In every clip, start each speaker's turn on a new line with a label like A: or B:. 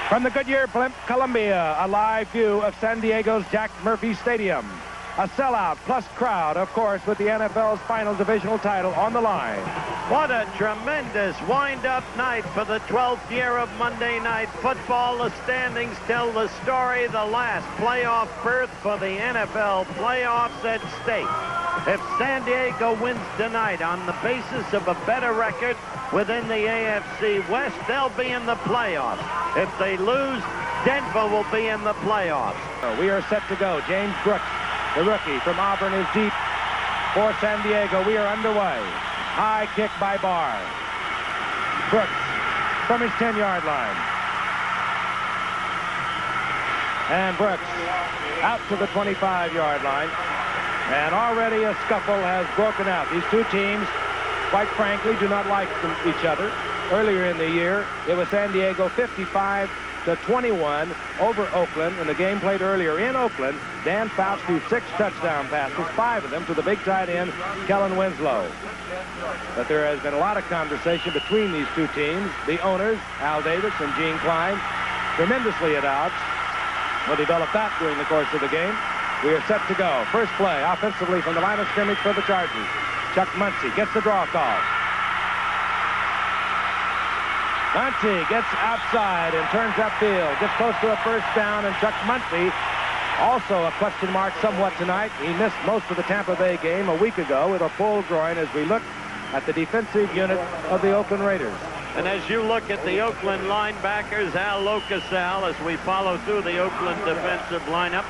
A: From the Goodyear blimp, Columbia, a live view of San Diego's Jack Murphy Stadium. A sellout plus crowd, of course, with the NFL's final divisional title on the line.
B: What a tremendous wind-up night for the 12th year of Monday Night Football. The standings tell the story. The last playoff berth for the NFL playoffs at stake. If San Diego wins tonight on the basis of a better record within the AFC West, they'll be in the playoffs. If they lose, Denver will be in the playoffs.
A: We are set to go. James Brooks, the rookie from Auburn, is deep for San Diego. We are underway. High kick by Barr. Brooks from his 10-yard line. And Brooks out to the 25-yard line. And already a scuffle has broken out. These two teams, quite frankly, do not like each other. Earlier in the year, it was San Diego 55-21 over Oakland. In the game played earlier in Oakland, Dan Fouts threw 6 touchdown passes, 5 of them to the big tight end, Kellen Winslow. But there has been a lot of conversation between these two teams. The owners, Al Davis and Gene Klein, tremendously at odds. We'll develop that during the course of the game. We are set to go. First play offensively from the line of scrimmage for the Chargers. Chuck Muncie gets the draw call. Muncie gets outside and turns upfield. Gets close to a first down, and Chuck Muncie, also a question mark somewhat tonight. He missed most of the Tampa Bay game a week ago with a pulled groin as we look at the defensive unit of the Oakland Raiders.
B: And as you look at the Oakland linebackers, Al Locasal, as we follow through the Oakland defensive lineup,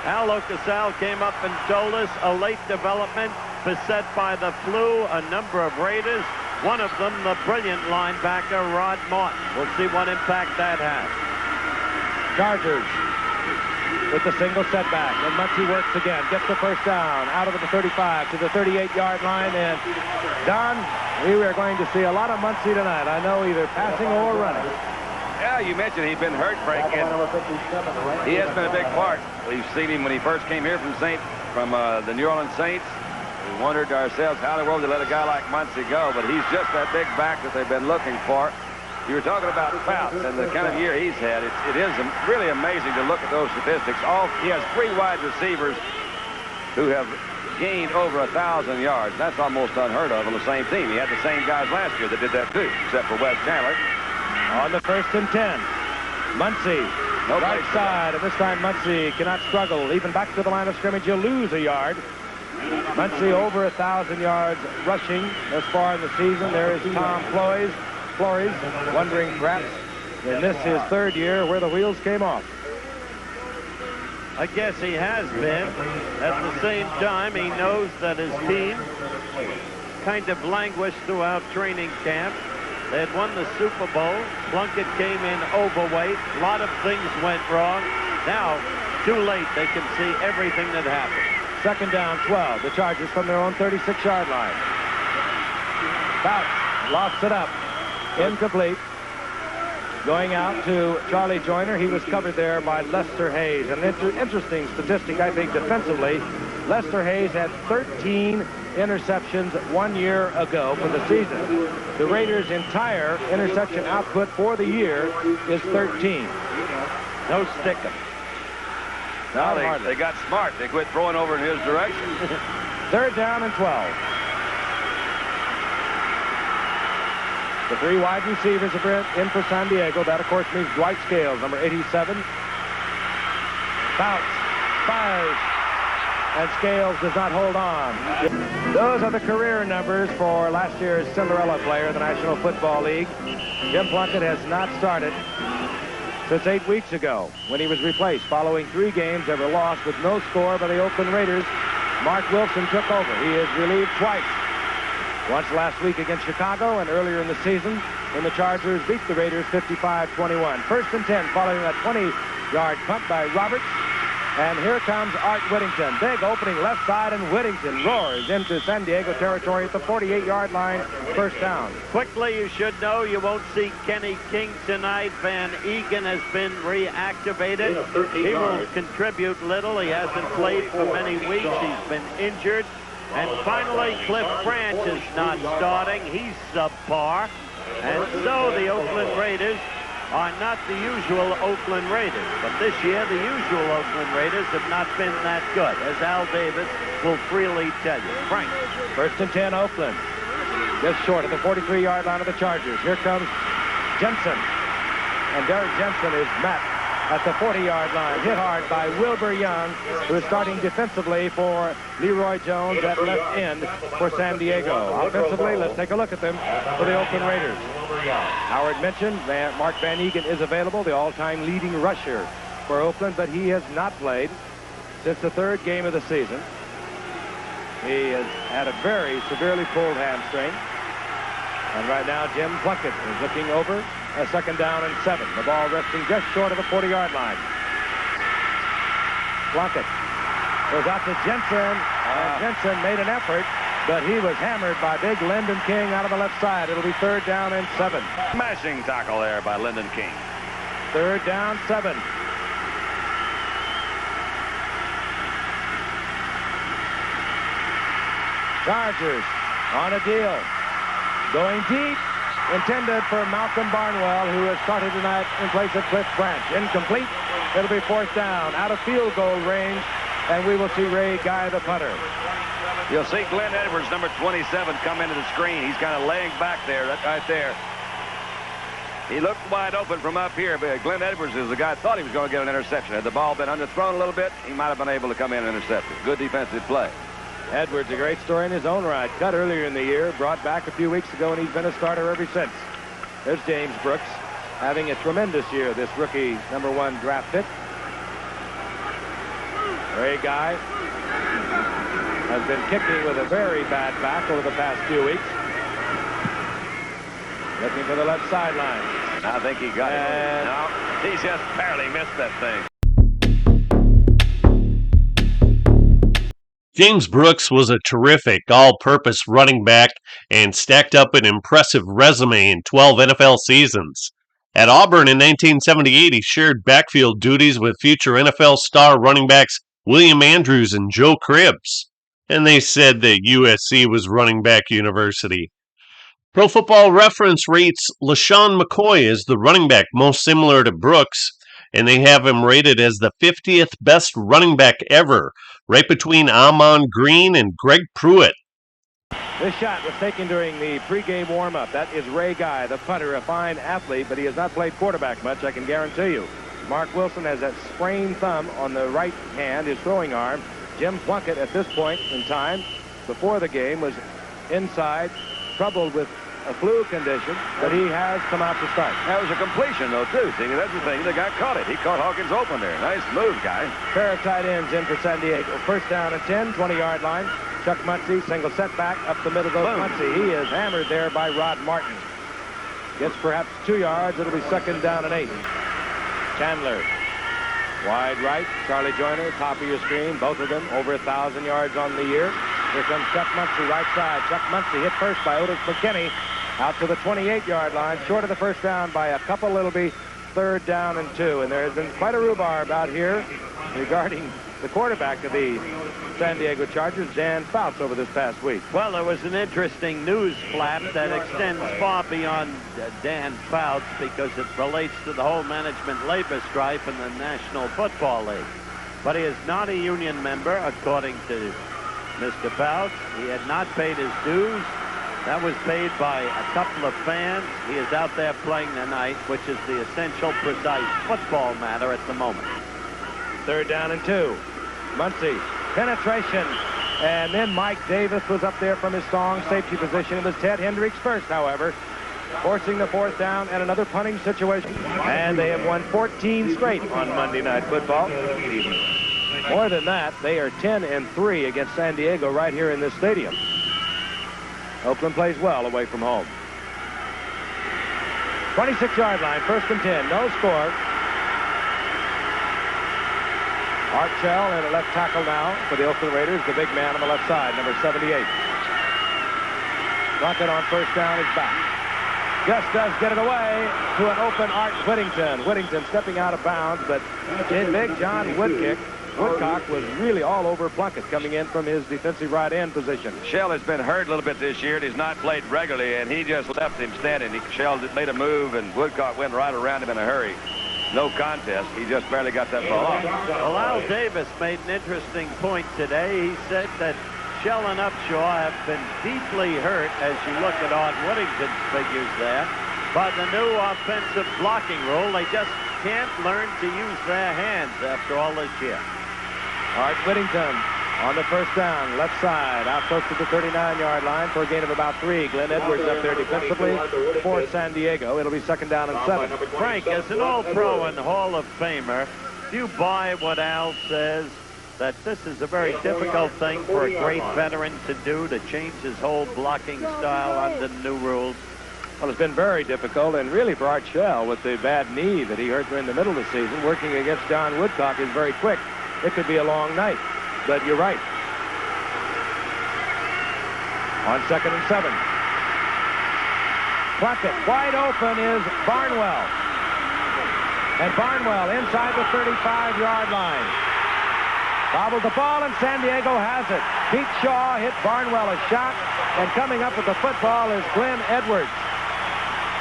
B: Al Locasal came up and told us a late development beset by the flu, a number of Raiders, one of them the brilliant linebacker Rod Martin. We'll see what impact that has.
A: Chargers with the single setback, and Muncie works again, gets the first down out of the 35 to the 38-yard line, and Don, we are going to see a lot of Muncie tonight. I know, either passing or running.
C: Yeah, you mentioned he's been hurt, Frank, and he has been a big part. We've seen him when he first came here from the New Orleans Saints. We wondered to ourselves how in the world they let a guy like Muncie go, but he's just that big back that they've been looking for. You were talking about Fouts and the kind of year he's had. It is really amazing to look at those statistics. He has 3 wide receivers who have gained over 1,000 yards. That's almost unheard of on the same team. He had the same guys last year that did that too, except for Wes Chandler.
A: On the 1st and 10, Muncie, right side, and this time Muncie cannot struggle. Even back to the line of scrimmage, you'll lose a yard. Muncie over 1,000 yards rushing thus far in the season. There is Tom Flores, wondering perhaps in this his 3rd year where the wheels came off.
B: I guess he has been. At the same time, he knows that his team kind of languished throughout training camp. They had won the Super Bowl. Plunkett came in overweight. A lot of things went wrong. Now, too late, they can see everything that happened.
A: 2nd down, 12. The Chargers from their own 36-yard line. Fouts lofts it up. Incomplete. Going out to Charlie Joyner. He was covered there by Lester Hayes. An interesting statistic, I think, defensively. Lester Hayes had 13 interceptions 1 year ago for the season. The Raiders' entire interception output for the year is 13.
B: No sticking.
C: No, they got smart. They quit throwing over in his direction.
A: 3rd down and 12. The 3 wide receivers are in for San Diego. That, of course, means Dwight Scales, number 87. Fouts fires, and Scales does not hold on. Those are the career numbers for last year's Cinderella player in the National Football League. Jim Plunkett has not started since 8 weeks ago when he was replaced following 3 games that were lost with no score by the Oakland Raiders. Mark Wilson took over. He is relieved twice. Once last week against Chicago and earlier in the season when the Chargers beat the Raiders 55-21. 1st and 10 following a 20-yard punt by Roberts. And here comes Art Whittington. Big opening left side, and Whittington roars into San Diego territory at the 48-yard line. 1st down.
B: Quickly, you should know you won't see Kenny King tonight. Van Egan has been reactivated. He will contribute little. He hasn't played for many weeks. He's been injured. And finally, Cliff Branch is not starting. He's subpar. And so the Oakland Raiders are not the usual Oakland Raiders. But this year, the usual Oakland Raiders have not been that good, as Al Davis will freely tell you. Frank.
A: 1st and 10, Oakland. Just short of the 43-yard line of the Chargers. Here comes Jensen. And Derek Jensen is met at the 40-yard line, hit hard by Wilbur Young, who is starting defensively for Leroy Jones at left end for San Diego. Offensively, let's take a look at them for the Oakland Raiders. Howard mentioned Mark Van Egan is available, the all-time leading rusher for Oakland, but he has not played since the 3rd game of the season. He has had a very severely pulled hamstring. And right now, Jim Plunkett is looking over a 2nd down and 7. The ball resting just short of the 40-yard line. Plunkett goes out to Jensen, and Jensen made an effort, but he was hammered by big Lyndon King out of the left side. It'll be 3rd down and 7.
C: Smashing tackle there by Lyndon King.
A: 3rd down, 7. Chargers on a deal. Going deep, intended for Malcolm Barnwell, who has started tonight in place of Cliff Branch. Incomplete. It'll be 4th down, out of field goal range, and we will see Ray Guy, the punter.
C: You'll see Glenn Edwards, number 27, come into the screen. He's kind of laying back there, right there. He looked wide open from up here, but Glenn Edwards is the guy thought he was going to get an interception. Had the ball been underthrown a little bit, he might have been able to come in and intercept it. Good defensive play.
A: Edwards, a great story in his own right. Cut earlier in the year, brought back a few weeks ago, and he's been a starter ever since. There's James Brooks having a tremendous year, this rookie #1 draft pick. Ray Guy has been kicking with a very bad back over the past few weeks. Looking for the left sideline.
C: I think he got it. No, he just barely missed that thing.
D: James Brooks was a terrific all-purpose running back and stacked up an impressive resume in 12 NFL seasons. At Auburn in 1978, he shared backfield duties with future NFL star running backs William Andrews and Joe Cribbs. And they said that USC was running back university. Pro Football Reference rates LaShawn McCoy as the running back most similar to Brooks, and they have him rated as the 50th best running back ever, right between Amon Green and Greg Pruitt.
A: This shot was taken during the pregame warm-up. That is Ray Guy, the punter, a fine athlete, but he has not played quarterback much, I can guarantee you. Mark Wilson has that sprained thumb on the right hand, his throwing arm. Jim Plunkett, at this point in time, before the game, was inside, troubled with a flu condition, but he has come out to start.
C: That was a completion, though, too. See, that's the thing. The guy caught it. He caught Hawkins open there. Nice move, guy.
A: Pair of tight ends in for San Diego. 1st down and 10, 20-yard line. Chuck Muncie, single setback up the middle goes Muncie. He is hammered there by Rod Martin. Gets perhaps 2 yards. It'll be 2nd down and 8. Chandler. Wide right. Charlie Joyner, top of your screen. Both of them over 1,000 yards on the year. Here comes Chuck Muncie, right side. Chuck Muncie hit first by Otis McKinney. Out to the 28-yard line, short of the 1st down by a couple. It'll be 3rd down and 2. And there has been quite a rhubarb out here regarding the quarterback of the San Diego Chargers, Dan Fouts, over this past week.
B: Well, there was an interesting news flap that extends far beyond Dan Fouts because it relates to the whole management labor strife in the National Football League. But he is not a union member, according to Mr. Fouts. He had not paid his dues. That was paid by a couple of fans. He is out there playing tonight, which is the essential, precise football matter at the moment.
A: 3rd down and 2. Muncie, penetration. And then Mike Davis was up there from his strong safety position. It was Ted Hendricks first, however, forcing the 4th down and another punting situation. And they have won 14 straight on Monday Night Football. More than that, they are 10-3 against San Diego right here in this stadium. Oakland plays well away from home. 26-yard line, 1st and 10, no score. Art Shell and a left tackle now for the Oakland Raiders, the big man on the left side, number 78. Plunkett on 1st down is back. Just does get it away to an open Art Whittington. Whittington stepping out of bounds, but in big John Woodkick Woodcock was really all over Plunkett coming in from his defensive right end position.
C: Shell has been hurt a little bit this year, and he's not played regularly, and he just left him standing. Shell made a move, and Woodcock went right around him in a hurry. No contest. He just barely got that ball off.
B: Well, Al Davis made an interesting point today. He said that Shell and Upshaw have been deeply hurt as you look at Art Whittington's figures there. By the new offensive blocking rule, they just can't learn to use their hands after all this year.
A: Art Whittington on the first down, left side, out close to the 39-yard line for a gain of about 3. Glenn Edwards up there defensively for San Diego. It'll be second down and 7.
B: Frank, as an All-Pro and Hall of Famer, do you buy what Al says, that this is a very difficult thing for a great veteran to do, to change his whole blocking style under the new rules?
A: Well, it's been very difficult, and really for Art Shell with the bad knee that he hurt in the middle of the season, working against John Woodcock is very quick. It could be a long night, but you're right. On second and 7. Plunkett, wide open is Barnwell. And Barnwell inside the 35-yard line. Bobbled the ball, and San Diego has it. Pete Shaw hit Barnwell a shot, and coming up with the football is Glenn Edwards.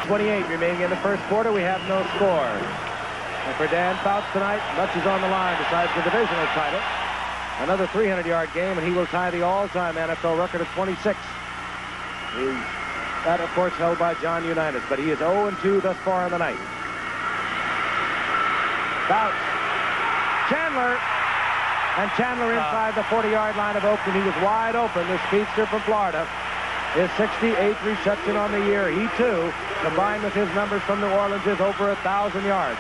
A: 28 remaining in the first quarter. We have no score. And for Dan Fouts tonight, much is on the line besides the divisional title. Another 300-yard game, and he will tie the all-time NFL record of 26. That, of course, held by John Unitas, but he is 0-2 thus far in the night. Fouts. Chandler. And Chandler inside the 40-yard line of Oakland. He was wide open, this speedster from Florida. His 68th reception on the year. He, too, combined with his numbers from New Orleans, is over 1,000 yards.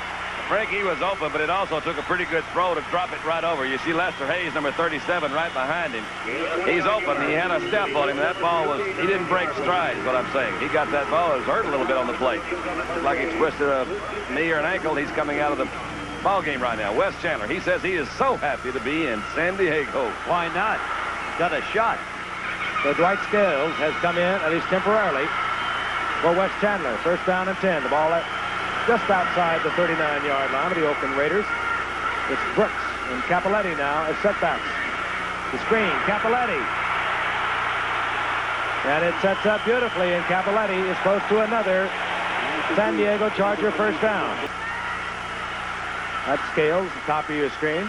C: Frank, he was open, but it also took a pretty good throw to drop it right over. You see Lester Hayes, number 37, right behind him. He's open. He had a step on him. That ball was, he didn't break stride, is what I'm saying. He got that ball. It was hurt a little bit on the plate. Like he twisted a knee or an ankle. He's coming out of the ball game right now. Wes Chandler, he says he is so happy to be in San Diego.
B: Why not? Got a shot.
A: So Dwight Scales has come in, at least temporarily, for Wes Chandler. First down and 10. The ball just outside the 39-yard line of the Oakland Raiders. It's Brooks and Capoletti now as setbacks. The screen, Capoletti. And it sets up beautifully, and Capoletti is close to another San Diego Charger first down. That's Scales, top of your screen.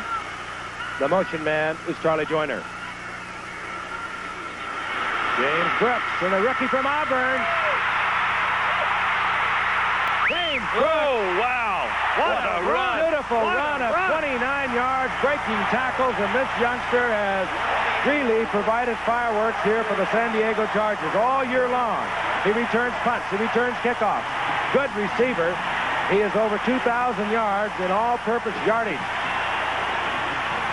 A: The motion man is Charlie Joyner. James Brooks, and the rookie from Auburn. James Brooks.
C: Oh, wow.
B: What a run.
A: Beautiful run of 29 yards, breaking tackles, and this youngster has really provided fireworks here for the San Diego Chargers all year long. He returns punts. He returns kickoffs. Good receiver. He is over 2,000 yards in all-purpose yardage.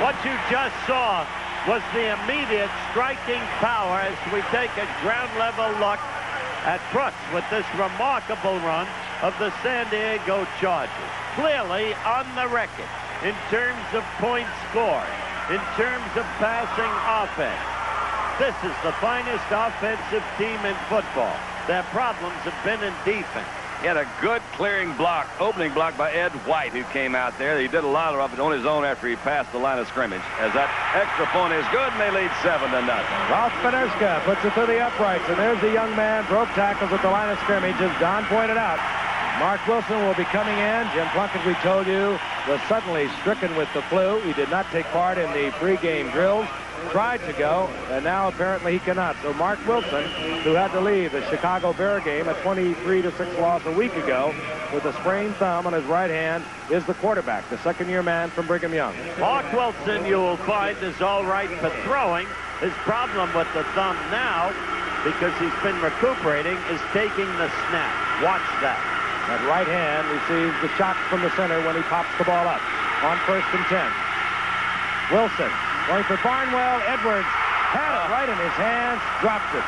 B: What you just saw was the immediate striking power as we take a ground-level look at Brooks with this remarkable run of the San Diego Chargers. Clearly on the record in terms of points scored, in terms of passing offense. This is the finest offensive team in football. Their problems have been in defense.
C: He had a good clearing block, opening block by Ed White, who came out there. He did a lot of it on his own after he passed the line of scrimmage. As that extra point is good, and they lead 7-0.
A: Ralph Benerska puts it through the uprights, and there's the young man, broke tackles at the line of scrimmage, as Don pointed out. Mark Wilson will be coming in. Jim Plunkett, we told you, was suddenly stricken with the flu. He did not take part in the pregame drills. Tried to go, and now apparently he cannot. So Mark Wilson, who had to leave the Chicago Bear game, a 23-6 loss a week ago, with a sprained thumb on his right hand, is the quarterback, the second-year man from Brigham Young.
B: Mark Wilson, you will find, is all right for throwing. His problem with the thumb now, because he's been recuperating, is taking the snap. Watch that.
A: That right hand receives the shot from the center when he pops the ball up on 1st and 10. Wilson going for Barnwell. Edwards had it right in his hands, dropped it.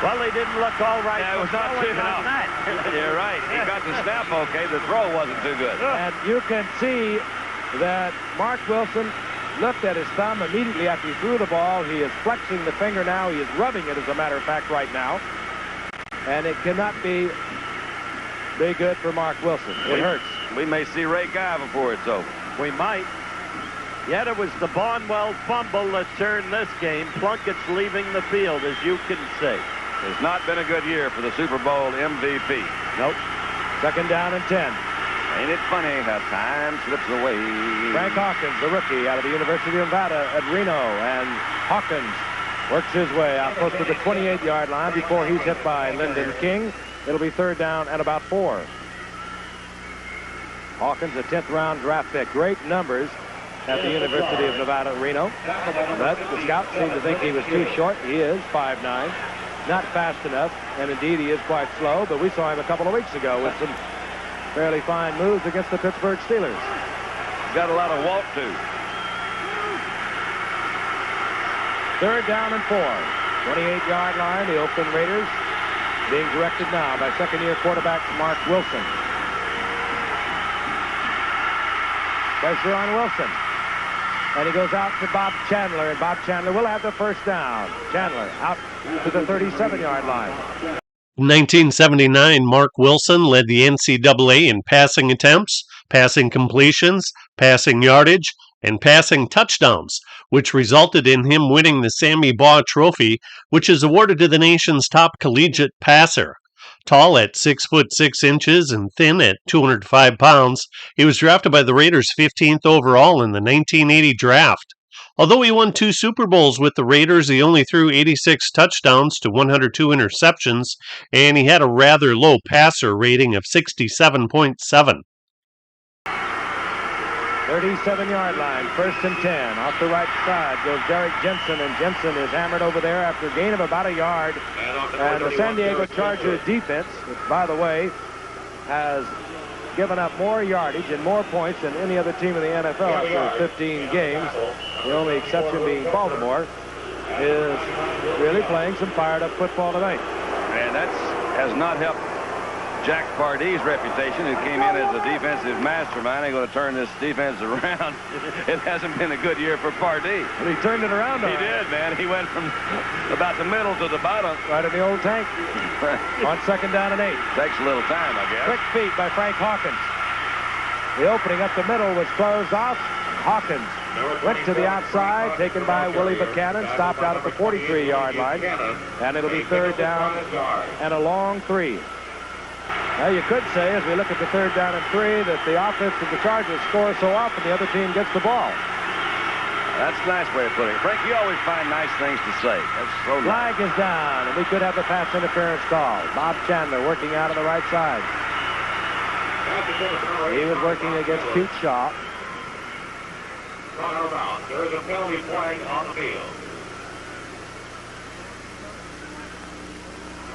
B: Well, he didn't look all right.
C: Yeah, it was not too good. You're right. He got the snap okay. The throw wasn't too good.
A: And you can see that Mark Wilson looked at his thumb immediately after he threw the ball. He is flexing the finger now. He is rubbing it, as a matter of fact, right now. And it cannot be good for Mark Wilson. It hurts.
C: We may see Ray Guy before it's over.
B: We might. Yet it was the Barnwell fumble that turned this game. Plunkett's leaving the field, as you can see.
C: It's not been a good year for the Super Bowl MVP.
A: Nope. Second down and 10.
C: Ain't it funny how time slips away?
A: Frank Hawkins, the rookie out of the University of Nevada at Reno. And Hawkins works his way out close to the 28-yard line before he's hit by Lyndon King. It'll be third down and about 4. Hawkins, a 10th-round draft pick. Great numbers at the University of Nevada, Reno. But the scouts seem to think he was too short. He is 5'9", not fast enough, and indeed he is quite slow. But we saw him a couple of weeks ago with some fairly fine moves against the Pittsburgh Steelers.
C: Got a lot of walk to.
A: Third down and 4. 28-yard line. The Oakland Raiders being directed now by second-year quarterback Mark Wilson. Pressure on Wilson. And he goes out to Bob Chandler, and Bob Chandler will have the first down. Chandler out to the 37-yard line.
D: In 1979, Mark Wilson led the NCAA in passing attempts, passing completions, passing yardage, and passing touchdowns, which resulted in him winning the Sammy Baugh Trophy, which is awarded to the nation's top collegiate passer. Tall at 6'6" and thin at 205 pounds, he was drafted by the Raiders 15th overall in the 1980 draft. Although he won 2 Super Bowls with the Raiders, he only threw 86 touchdowns to 102 interceptions, and he had a rather low passer rating of 67.7.
A: 37-yard line, first and 10. Off the right side goes Derek Jensen, and Jensen is hammered over there after a gain of about a yard. And the San Diego Chargers defense, which, by the way, has given up more yardage and more points than any other team in the NFL after 15 games, the only exception being Baltimore, is really playing some fired-up football tonight.
C: And that has not helped Jack Pardee's reputation, who came in as a defensive mastermind. They're going to turn this defense around. It hasn't been a good year for Pardee.
A: But he turned it around.
C: He did, man. He went from about the middle to the bottom.
A: Right in the old tank. On second down and 8.
C: Takes a little time, I guess.
A: Quick feet by Frank Hawkins. The opening up the middle was closed off. Hawkins went to the outside, taken by Willie Buchanan, stopped out at the 43-yard line, and it'll be third down and a long 3. Now, you could say, as we look at the third down and 3, that the offense of the Chargers score so often the other team gets the ball.
C: That's a nice way of putting it. Frank, you always find nice things to say. That's so nice.
A: Flag is down, and we could have a pass interference call. Bob Chandler working out on the right side. He was working against Pete Shaw.
E: There's a penalty flag on the field.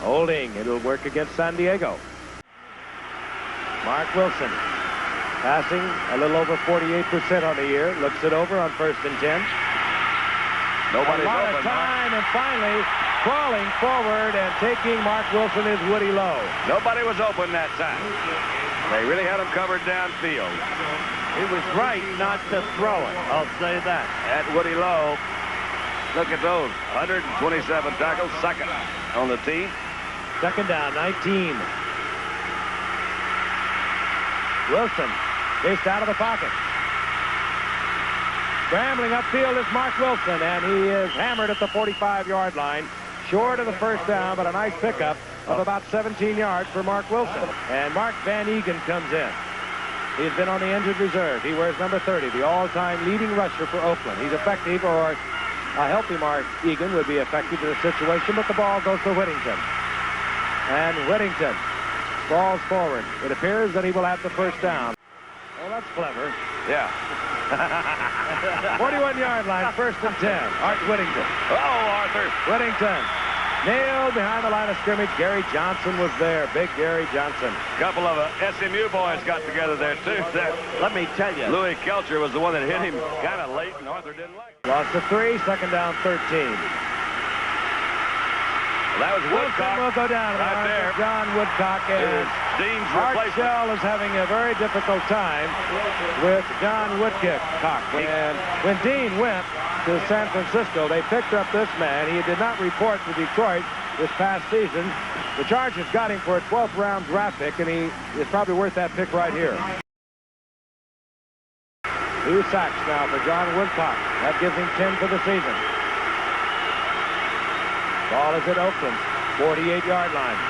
A: Holding. It'll work against San Diego. Mark Wilson passing a little over 48% on the year. Looks it over on first and 10.
C: Nobody's
A: a lot
C: open.
A: Of time, and finally crawling forward and taking Mark Wilson is Woody Lowe.
C: Nobody was open that time. They really had him covered downfield.
B: He was right not to throw it, I'll say that.
C: At Woody Lowe, look at those. 127 tackles, second on the team.
A: Second down, 19. Wilson chased out of the pocket. Scrambling upfield is Mark Wilson, and he is hammered at the 45-yard line. Short of the first down, but a nice pickup of about 17 yards for Mark Wilson. And Mark Van Egan comes in. He's been on the injured reserve. He wears number 30, the all-time leading rusher for Oakland. He's effective, or a healthy Mark Egan would be effective in this situation, but the ball goes to Whittington. And Whittington falls forward. It appears that he will have the first down. Oh, that's clever.
C: Yeah.
A: 41-yard line, first and 10. Art Whittington.
C: Oh, Arthur.
A: Whittington nailed behind the line of scrimmage. Gary Johnson was there. Big Gary Johnson.
C: A couple of SMU boys got together there, too.
B: Let me tell you.
C: Louis Kelcher was the one that hit him kind of late, and Arthur didn't like it.
A: Lost to 3, second down, 13.
C: Well, that was Woodcock.
A: Wilson will go down
C: right there.
A: John Woodcock, and
C: Dean's
A: Art
C: replacement.
A: Shell is having a very difficult time with John Woodcock. And when Dean went to San Francisco, they picked up this man. He did not report to Detroit this past season. The Chargers got him for a 12th round draft pick, and he is probably worth that pick right here. 2 sacks now for John Woodcock. That gives him 10 for the season. Ball is at Oakland's 48-yard line.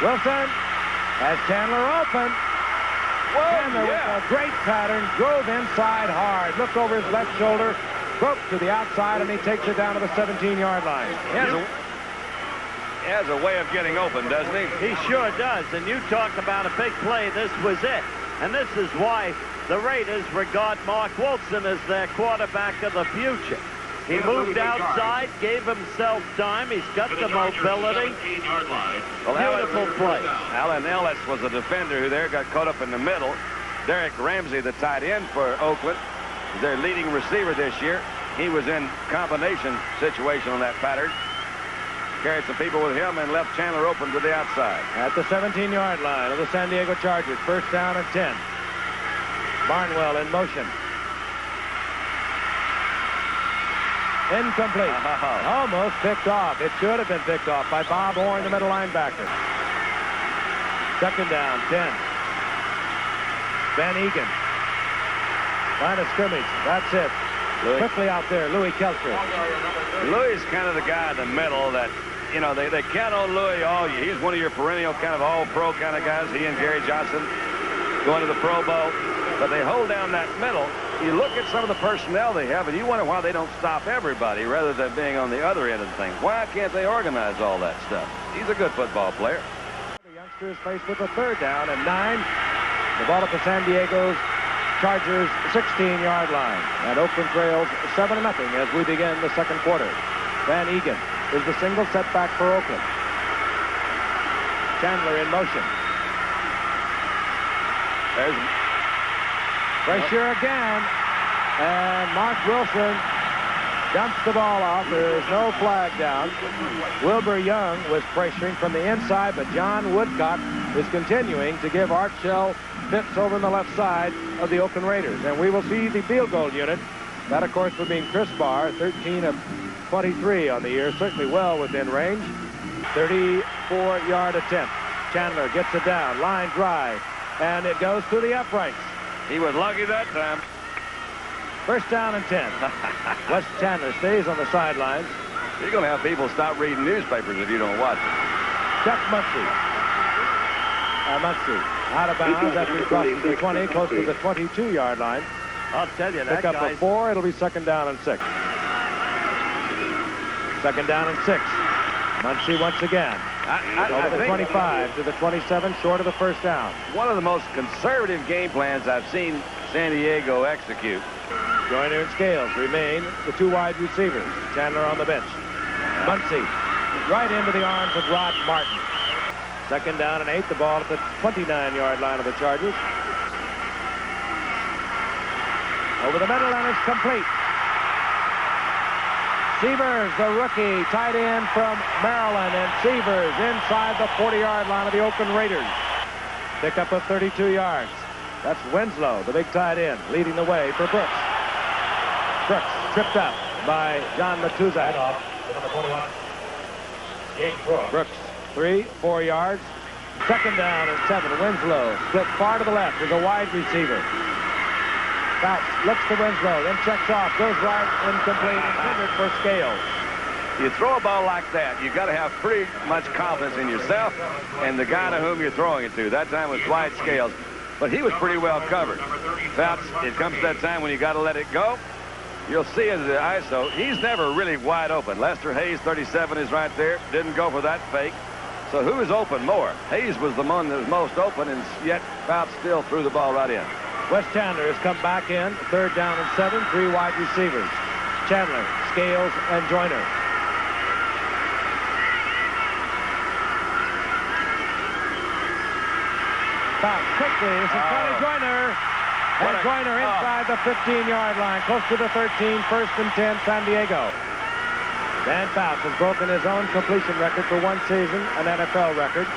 A: Wilson has Chandler open. Chandler with a great pattern, drove inside hard, looked over his left shoulder, broke to the outside, and he takes it down to the 17-yard line.
C: He has a way of getting open, doesn't he?
B: He sure does. And you talk about a big play. This was it. And this is why the Raiders regard Mark Wilson as their quarterback of the future. He moved outside, gave himself time. He's got the mobility. Beautiful play.
C: Alan Ellis was a defender who there got caught up in the middle. Derek Ramsey, the tight end for Oakland, is their leading receiver this year. He was in combination situation on that pattern. Carried some people with him and left Chandler open to the outside.
A: At the 17-yard line of the San Diego Chargers, first down and 10. Barnwell in motion. Incomplete. Almost picked off. It should have been picked off by Bob Orr, the middle linebacker. Second down, 10. Van Egan. Line of scrimmage. That's it.
C: Louis.
A: Quickly out there, Louis Kelcher.
C: Louis is kind of the guy in the middle that, you know, they count on Louis all year. He's one of your perennial kind of all-pro kind of guys. He and Gary Johnson going to the Pro Bowl. But they hold down that middle. You look at some of the personnel they have, and you wonder why they don't stop everybody rather than being on the other end of the thing. Why can't they organize all that stuff? He's a good football player.
A: The youngster is faced with a third down and 9. The ball at the San Diego's Chargers 16-yard line. And Oakland trails 7-0 as we begin the second quarter. Van Egan is the single setback for Oakland. Chandler in motion.
C: There's
A: pressure again. And Mark Wilson dumps the ball off. There is no flag down. Wilbur Young was pressuring from the inside, but John Woodcock is continuing to give Art Shell fits over on the left side of the Oakland Raiders. And we will see the field goal unit. That, of course, would mean Chris Barr, 13 of 23 on the year, certainly well within range. 34-yard attempt. Chandler gets it down, line drive, and it goes to the uprights.
C: He was lucky that time.
A: First down and 10. Wes Chandler stays on the sidelines.
C: You're going to have people stop reading newspapers if you don't watch it.
A: Chuck Muncie. Muncie out of bounds after he crosses the 20, close to the 22-yard line.
B: I'll tell you, that
A: Pick up a 4. It'll be second down and 6. Second down and 6. Muncie once again. Over the 25 to the 27, short of the first down.
C: One of the most conservative game plans I've seen San Diego execute.
A: Joyner and Scales remain the 2 wide receivers. Chandler on the bench. Muncie right into the arms of Rod Martin. Second down and 8. The ball at the 29-yard line of the Chargers. Over the middle, and it's complete. Severs, the rookie, tight end from Maryland, and Severs inside the 40-yard line of the Oakland Raiders. Pick up of 32 yards. That's Winslow, the big tight end, leading the way for Brooks. Brooks tripped up by John Matuzak. Brooks, 3-4 yards. Second down and 7. Winslow split far to the left as a wide receiver. Fouts looks to Winslow, then checks off, goes right, incomplete, intended for Scales.
C: You throw a ball like that, you got to have pretty much confidence in yourself and the guy to whom you're throwing it to. That time was Dwight Scales, but he was pretty well covered. Fouts, it comes to that time when you got to let it go. You'll see as the ISO, he's never really wide open. Lester Hayes, 37, is right there. Didn't go for that fake. So who is open more? Hayes was the one that was most open, and yet Fouts still threw the ball right in.
A: Wes Chandler has come back in. Third down and 7. 3 wide receivers. Chandler, Scales, and Joyner. Fouts quickly. This is Kelly Joyner. And Joyner inside the 15-yard line. Close to the 13. First and 10, San Diego. Dan Fouts has broken his own completion record for one season, an NFL record.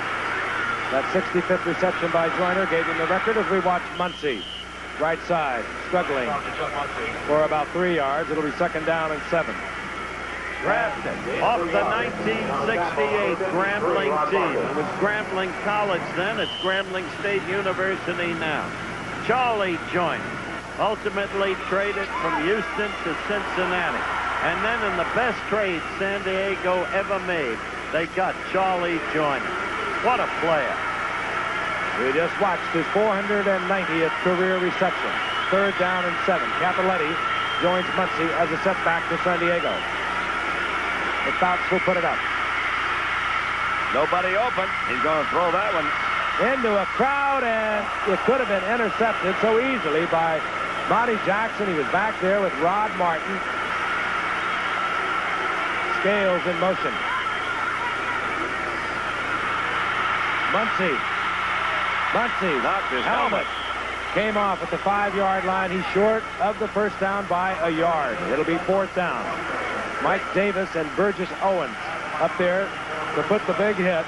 A: That 65th reception by Joyner gave him the record as we watch Muncie. Right side, struggling for about 3 yards. It'll be second down and 7.
B: Drafted off the 1968 Grambling team. It was Grambling College then. It's Grambling State University now. Charlie Joyner, ultimately traded from Houston to Cincinnati. And then in the best trade San Diego ever made, they got Charlie Joyner. What a player.
A: We just watched his 490th career reception. 3rd down and 7. Cappelletti joins Muncie as a setback to San Diego. The Fouts will put it up.
C: Nobody open. He's going to throw that one
A: into a crowd, and it could have been intercepted so easily by Monty Jackson. He was back there with Rod Martin. Scales in motion. Muncie
C: knocked his helmet.
A: Came off at the 5-yard line. He's short of the first down by a yard. It'll be 4th down. Mike Davis and Burgess Owens up there to put the big hit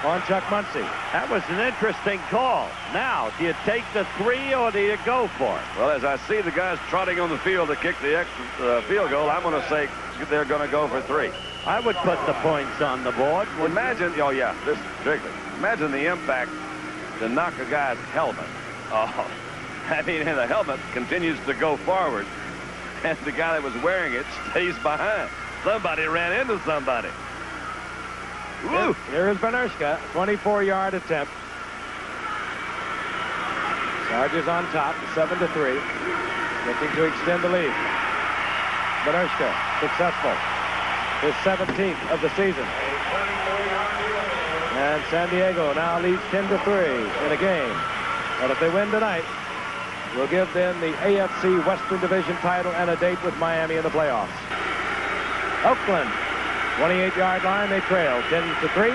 A: on Chuck Muncie.
B: That was an interesting call. Now, do you take the 3 or do you go for it?
C: Well, as I see the guys trotting on the field to kick the extra field goal, I'm going to say they're going to go for 3.
B: I would put the points on the board.
C: Imagine, oh yeah, this strictly. Imagine the impact to knock a guy's helmet. Oh, I mean, and the helmet continues to go forward, and the guy that was wearing it stays behind. Somebody ran into somebody. Woo!
A: Here is Benerska, 24-yard attempt. Chargers on top, 7-3, looking to extend the lead. Benerska successful, his 17th of the season. And San Diego now leads 10-3 in a game. But if they win tonight, we'll give them the AFC Western Division title and a date with Miami in the playoffs. Oakland, 28-yard line, they trail 10-3.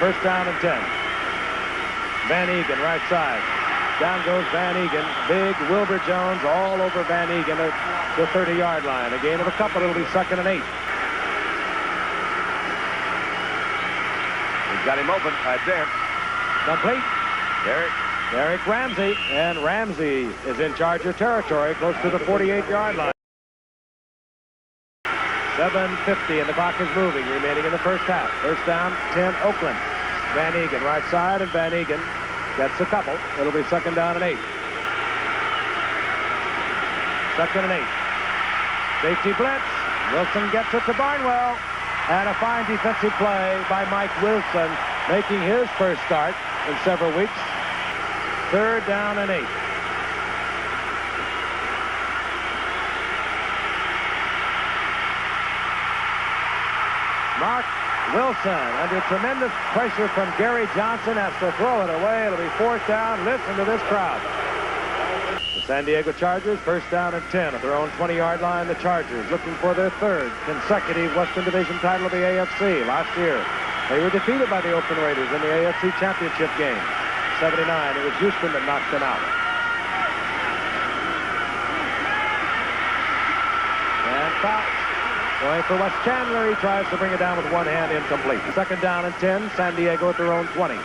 A: 1st down and 10. Van Egan, right side. Down goes Van Egan. Big Wilbur Jones all over Van Egan at the 30-yard line. A gain of a couple. It'll be 2nd and 8.
C: He's got him open right there.
A: Complete.
C: Derek
A: Ramsey, and Ramsey is in Charger territory, close to the 48-yard line. 7:50, and the clock is moving, remaining in the first half. 1st down, 10, Oakland. Van Egan, right side, and Van Egan gets a couple. It'll be 2nd down and 8. 2nd and 8. Safety blitz. Wilson gets it to Barnwell. And a fine defensive play by Mike Wilson, making his first start in several weeks. 3rd down and 8. Mark Wilson, under tremendous pressure from Gary Johnson, has to throw it away. It'll be 4th down. Listen to this crowd. The San Diego Chargers, 1st down and 10 at their own 20-yard line. The Chargers looking for their 3rd consecutive Western Division title of the AFC. Last year, they were defeated by the Oakland Raiders in the AFC Championship game. 79. It was Houston that knocked them out. And Fouts going for Wes Chandler. He tries to bring it down with one hand, incomplete. 2nd down and 10. San Diego at their own 20.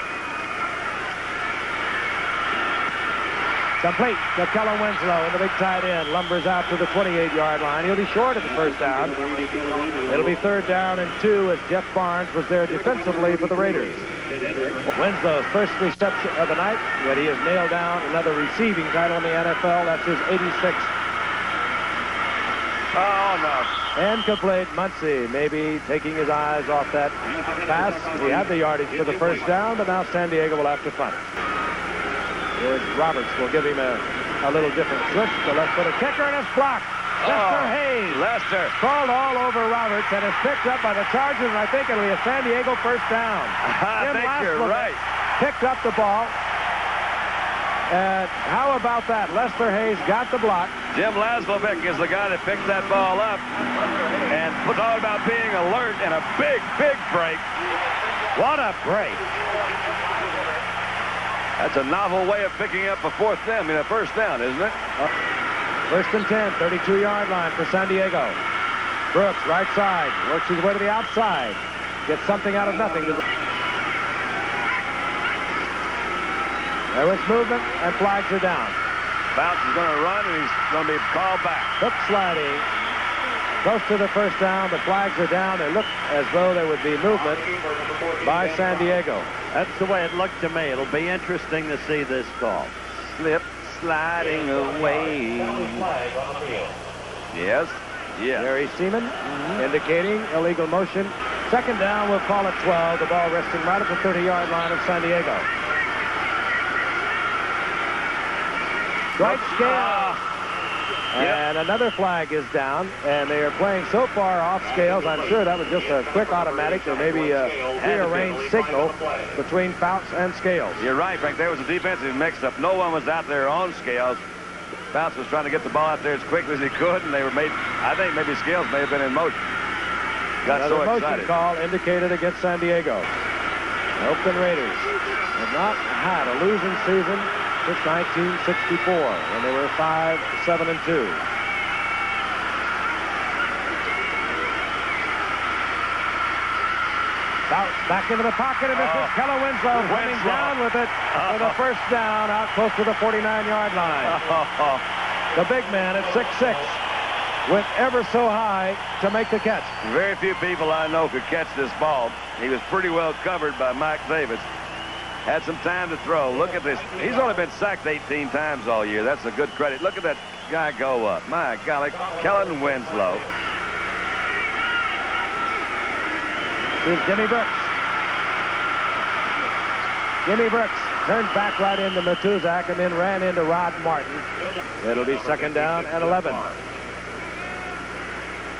A: Complete to Kellen Winslow, and the big tight end lumbers out to the 28-yard line. He'll be short of the 1st down. It'll be 3rd down and 2 as Jeff Barnes was there defensively for the Raiders. Winslow's first reception of the night, but he has nailed down another receiving title in the NFL. That's his 86th.
C: Oh, no.
A: Incomplete. Muncie maybe taking his eyes off that pass. He had the yardage for the 1st down, but now San Diego will have to punt. Here's Roberts. Will give him a little different twist. The left-footed kicker, and it's blocked. Lester Hayes.
C: Lester.
A: Crawled all over Roberts, and is picked up by the Chargers, and I think it'll be a San Diego 1st down.
C: I think you're right.
A: Picked up the ball. And how about that? Lester Hayes got the block.
C: Jim Laszlovic is the guy that picked that ball up and talked about being alert and a big, big break.
B: What a break.
C: That's a novel way of picking up a 1st down, isn't it?
A: 1st and 10, 32-yard line for San Diego. Brooks, right side, works his way to the outside. Gets something out of nothing. There was movement, and flags are down.
C: Fouts is going to run, and he's going to be called back.
A: Hook sliding. Close to the 1st down. The flags are down. They look as though there would be movement by San Diego.
B: That's the way it looked to me. It'll be interesting to see this call.
C: Slip, sliding away. Yes. Yeah.
A: Gary Seaman indicating illegal motion. Second down, we'll call it 12. The ball resting right at the 30-yard line of San Diego. Right scale. And another flag is down, and they are playing so far off scales. I'm sure that was just a quick automatic or maybe a prearranged signal between Fouts and Scales.
C: You're right, Frank. There was a defensive mix-up. No one was out there on Scales. Fouts was trying to get the ball out there as quickly as he could, and they were made. I think maybe Scales may have been in motion. Got
A: Another
C: so
A: motion
C: excited.
A: call indicated against San Diego. The Oakland Raiders have not had a losing season since 1964 when they were 5-7-2. Fouts back into the pocket, and this is Keller Winslow coming down with it for the first down out close to the 49-yard line. The big man at 6'6" went ever so high to make the catch.
C: Very few people I know could catch this ball. He was pretty well covered by Mike Davis. Had some time to throw. Look at this. He's only been sacked 18 times all year. That's a good credit. Look at that guy go up. My golly, Kellen Winslow.
A: Here's Jimmy Brooks. Jimmy Brooks turned back right into Matuzak and then ran into Rod Martin. It'll be second down and 11.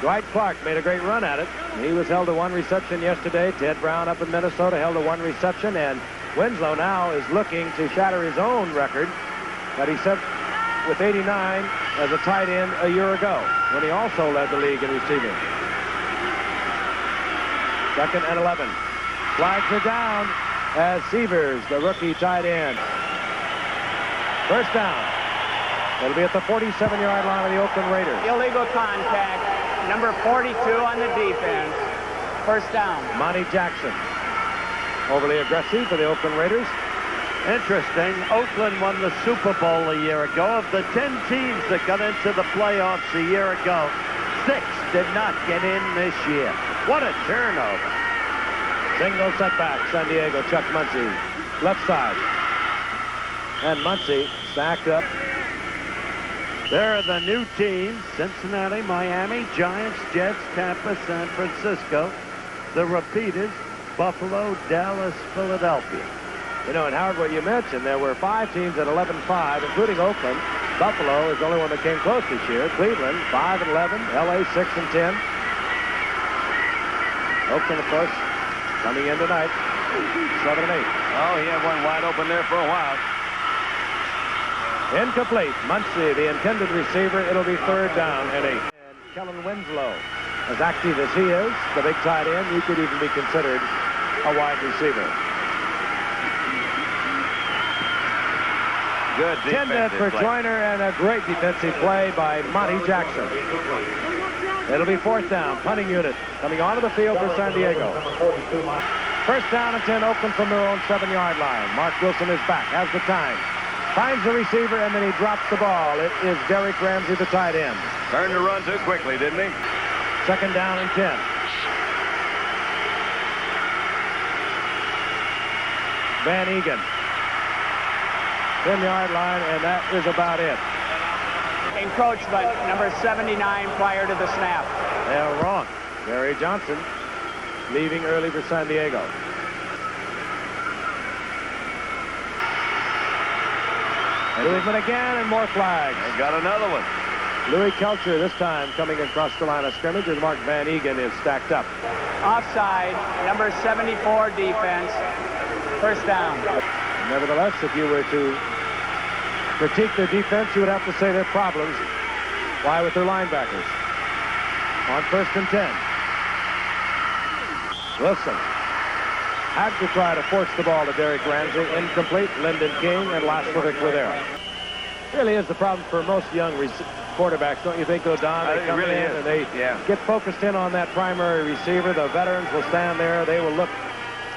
A: Dwight Clark made a great run at it. He was held to one reception yesterday. Ted Brown up in Minnesota held to one reception, and Winslow now is looking to shatter his own record that he set with 89 as a tight end a year ago when he also led the league in receiving. Second and 11. Flags are down as Severs, the rookie tight end. First down. It'll be at the 47-yard line of the Oakland Raiders.
F: Illegal contact. Number 42 on the defense. First down.
A: Monty Jackson. Overly aggressive for the Oakland Raiders.
B: Interesting. Oakland won the Super Bowl a year ago. Of the 10 teams that got into the playoffs a year ago, 6 did not get in this year. What a turnover.
A: Single setback. San Diego. Chuck Muncie. Left side. And Muncie stacked up.
B: There are the new teams: Cincinnati, Miami, Giants, Jets, Tampa, San Francisco. The repeaters: Buffalo, Dallas, Philadelphia.
A: You know, and Howard, what you mentioned, there were 5 teams at 11-5, including Oakland. Buffalo is the only one that came close this year. Cleveland, 5-11. LA, 6-10. Oakland, of course, coming in tonight, 7-8.
C: Oh, he had one wide open there for a while.
A: Incomplete. Muncie, the intended receiver. It'll be third down and 8. And Kellen Winslow, as active as he is, the big tight end, he could even be considered a wide receiver.
C: Good
A: Intended for
C: play.
A: Joyner, and a great defensive play by Monty Jackson. It'll be fourth down. Punting unit coming onto the field for San Diego. First down and 10. Oakland from their own 7-yard line. Mark Wilson is back. Has the time. Finds the receiver, and then he drops the ball. It is Derek Ramsey, the tight end.
C: Turned to run too quickly, didn't he?
A: Second down and 10. Van Egan. 10-yard line, and that is about it.
F: Encroachment, number 79 prior to the snap.
A: They're wrong. Gary Johnson leaving early for San Diego. Movement again, and more flags.
C: They got another one.
A: Louis Kelcher this time coming across the line of scrimmage, as Mark Van Egan is stacked up.
F: Offside, number 74 defense. First down.
A: Nevertheless, if you were to critique their defense, you would have to say their problems lie with their linebackers. On first and 10. Wilson had to try to force the ball to Derek Ramsey. Incomplete. Lyndon King and Laslovic were there. Really is the problem for most young quarterbacks, don't you think, though, Don? They come
C: really
A: in
C: is.
A: and they get focused in on that primary receiver. The veterans will stand there. They will look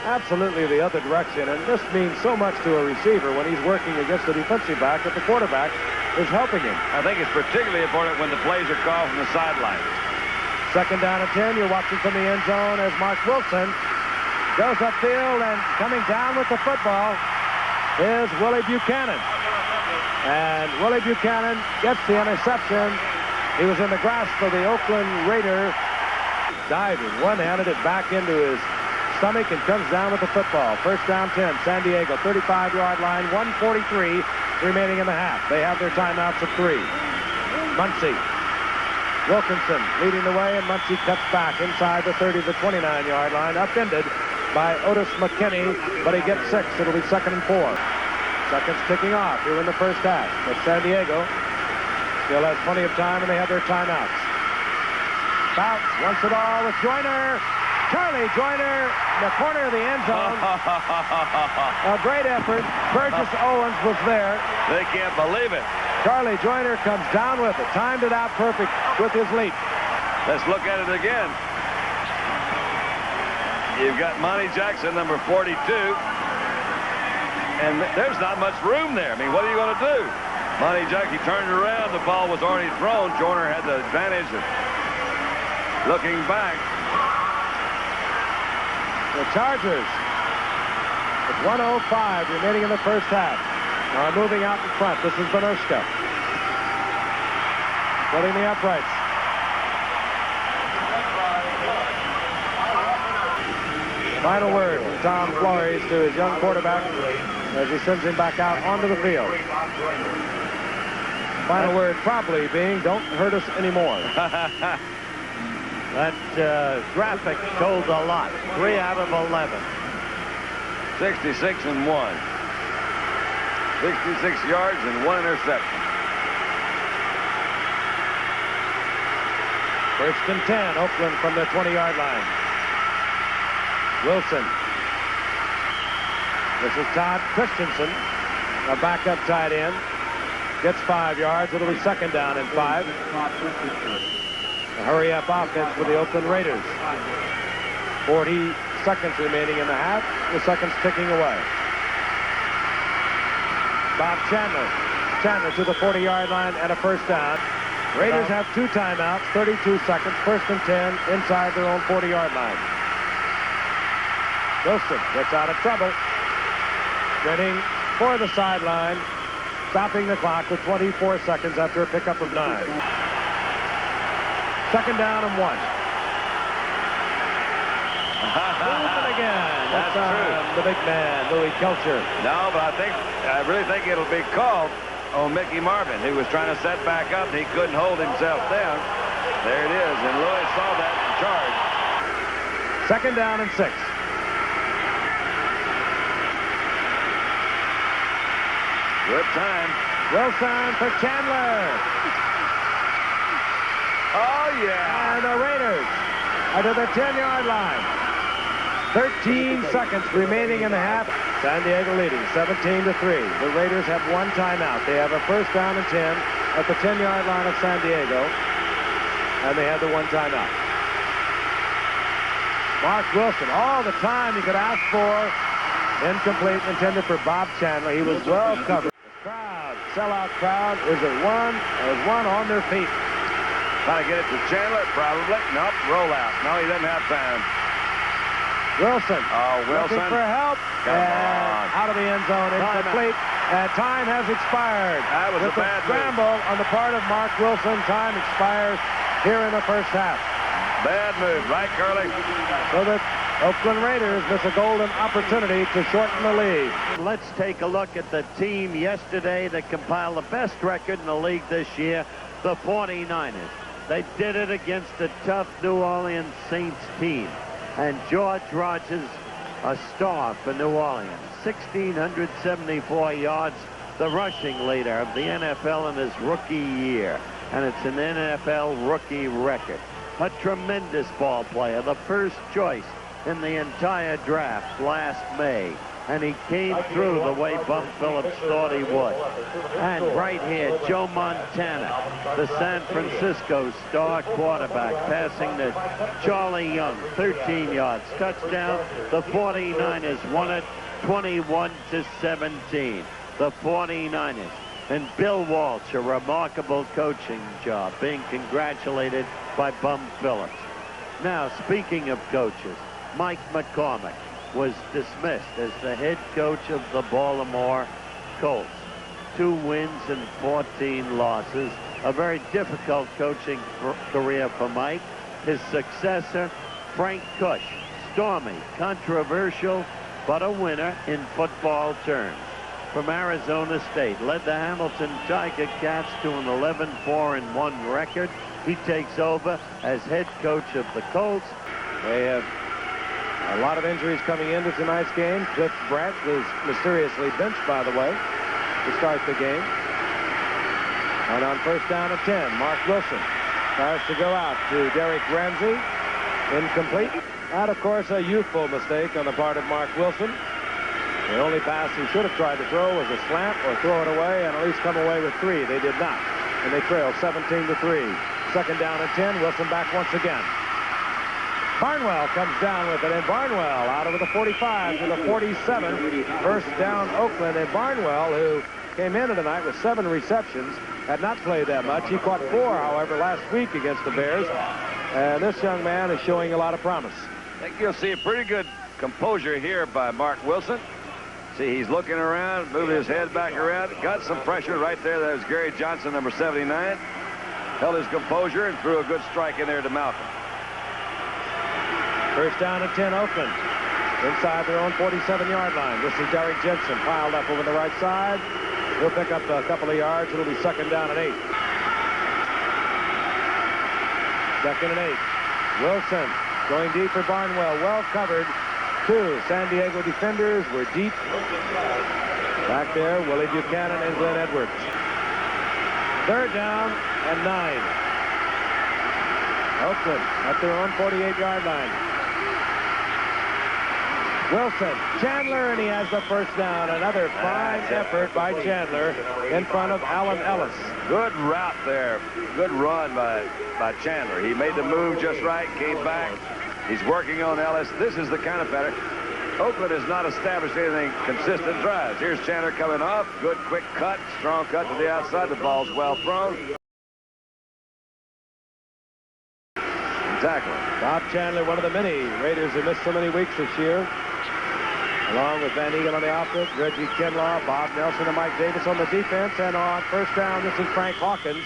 A: absolutely the other direction, and this means so much to a receiver when he's working against a defensive back that the quarterback is helping him.
C: I think it's particularly important when the plays are called from the sideline.
A: Second down and 10. You're watching from the end zone as Mark Wilson goes upfield, and coming down with the football is Willie Buchanan. And Willie Buchanan gets the interception. He was in the grasp of the Oakland Raider. Diving, one-handed it back into his stomach and comes down with the football. First down 10, San Diego, 35-yard line, 1:43 remaining in the half. They have their timeouts of 3. Muncie. Wilkinson leading the way, and Muncie cuts back inside the 30 to 29-yard line, upended by Otis McKinney, but he gets 6. It'll be 2nd and 4. Seconds ticking off here in the first half. But San Diego still has plenty of time, and they have their timeouts. Fouts wants it all with Joyner. Charlie Joyner in the corner of the end zone. A great effort. Burgess Owens was there.
C: They can't believe it.
A: Charlie Joyner comes down with it. Timed it out perfect with his leap.
C: Let's look at it again. You've got Monty Jackson, number 42. And there's not much room there. I mean, what are you going to do? Monty Jackson turned around. The ball was already thrown. Joyner had the advantage of looking back.
A: The Chargers, with 1:05 remaining in the first half, are moving out in front. This is Benerska. Putting the uprights. Final word from Tom Flores to his young quarterback as he sends him back out onto the field. Final word probably being, don't hurt us anymore.
B: That graphic told a lot. 3 out of 11.
C: 66 and 1. 66 yards and 1 interception.
A: First and 10, Oakland from their 20-yard line. Wilson. This is Todd Christensen, a backup tight end. Gets 5 yards. It'll be 2nd down and 5. A hurry-up offense for the Oakland Raiders. 40 seconds remaining in the half. The seconds ticking away. Bob Chandler. Chandler to the 40-yard line and a first down. Raiders have 2 timeouts, 32 seconds, 1st and 10 inside their own 40-yard line. Wilson gets out of trouble. Sprinting for the sideline, stopping the clock with 24 seconds after a pickup of 9. 2nd down and 1. Wilson again.
C: That's true.
A: The big man, Louis Kelcher.
C: No, but I really think it'll be called on Mickey Marvin, who was trying to set back up, and he couldn't hold himself down. There it is, and Louis saw that and charged.
A: 2nd down and 6.
C: Good time.
A: Wilson for Chandler.
C: Oh, yeah.
A: And the Raiders are to the 10-yard line. 13 seconds remaining in the half. San Diego leading 17-3. The Raiders have 1 timeout. They have a first down and 10 at the 10-yard line of San Diego. And they have the 1 timeout. Mark Wilson, all the time you could ask for. Incomplete, intended for Bob Chandler. He was well covered. The crowd, sellout crowd, is at 1. There's 1 on their feet.
C: Trying to get it to Chandler, probably. Nope, roll out. No, he doesn't have time.
A: Wilson.
C: Oh, Wilson.
A: Looking for help.
C: Come on.
A: Out of the end zone, incomplete. And time has expired.
C: That was
A: With
C: a bad
A: scramble on the part of Mark Wilson. Time expires here in the first half.
C: Bad move, right, Curly?
A: So the Oakland Raiders miss a golden opportunity to shorten the lead.
B: Let's take a look at the team yesterday that compiled the best record in the league this year, the 49ers. They did it against a tough New Orleans Saints team. And George Rogers, a star for New Orleans. 1,674 yards, the rushing leader of the NFL in his rookie year. And it's an NFL rookie record. A tremendous ball player, the first choice in the entire draft last May. And he came through the way Bum Phillips thought he would. And right here, Joe Montana, the San Francisco star quarterback, passing to Charlie Young, 13 yards. Touchdown. The 49ers won it 21-17. The 49ers. And Bill Walsh, a remarkable coaching job, being congratulated by Bum Phillips. Now, speaking of coaches, Mike McCormick was dismissed as the head coach of the Baltimore Colts. 22 wins and 14 losses. A very difficult coaching career for Mike. His successor, Frank Kush. Stormy, controversial, but a winner in football terms. From Arizona State, led the Hamilton Tiger Cats to an 11-4-1 record. He takes over as head coach of the Colts.
A: They have a lot of injuries coming into tonight's game. Cliff Brandt was mysteriously benched, by the way, to start the game. And on first down and 10, Mark Wilson tries to go out to Derek Ramsey. Incomplete. That, of course, a youthful mistake on the part of Mark Wilson. The only pass he should have tried to throw was a slant or throw it away and at least come away with 3. They did not. And they trail 17-3. Second down and 10. Wilson back once again. Barnwell comes down with it, and Barnwell out of the 45 to the 47. First down Oakland, and Barnwell, who came in tonight with 7 receptions, had not played that much. He caught 4, however, last week against the Bears. And this young man is showing a lot of promise.
C: I think you'll see a pretty good composure here by Mark Wilson. See, he's looking around, moving his head back around. Got some pressure right there. That was Gary Johnson, number 79. Held his composure and threw a good strike in there to Malcolm.
A: First down and 10, Oakland. Inside their own 47-yard line. This is Derek Jensen piled up over the right side. He'll pick up a couple of yards. It'll be second down and 8. Second and 8. Wilson going deep for Barnwell. Well covered. 2 San Diego defenders were deep. Back there, Willie Buchanan and Glenn Edwards. Third down and 9. Oakland at their own 48-yard line. Wilson, Chandler, and he has the first down. Another fine effort by Chandler in front of Allen Ellis.
C: Good route there. Good run by Chandler. He made the move just right, came back. He's working on Ellis. This is the kind of pattern. Oakland has not established anything consistent drives. Here's Chandler coming off. Good quick cut. Strong cut to the outside. The ball's well thrown. Tackle.
A: Bob Chandler, one of the many Raiders who missed so many weeks this year. Along with Van Eagle on the offense, Reggie Kinlaw, Bob Nelson, and Mike Davis on the defense. And on first down, this is Frank Hawkins.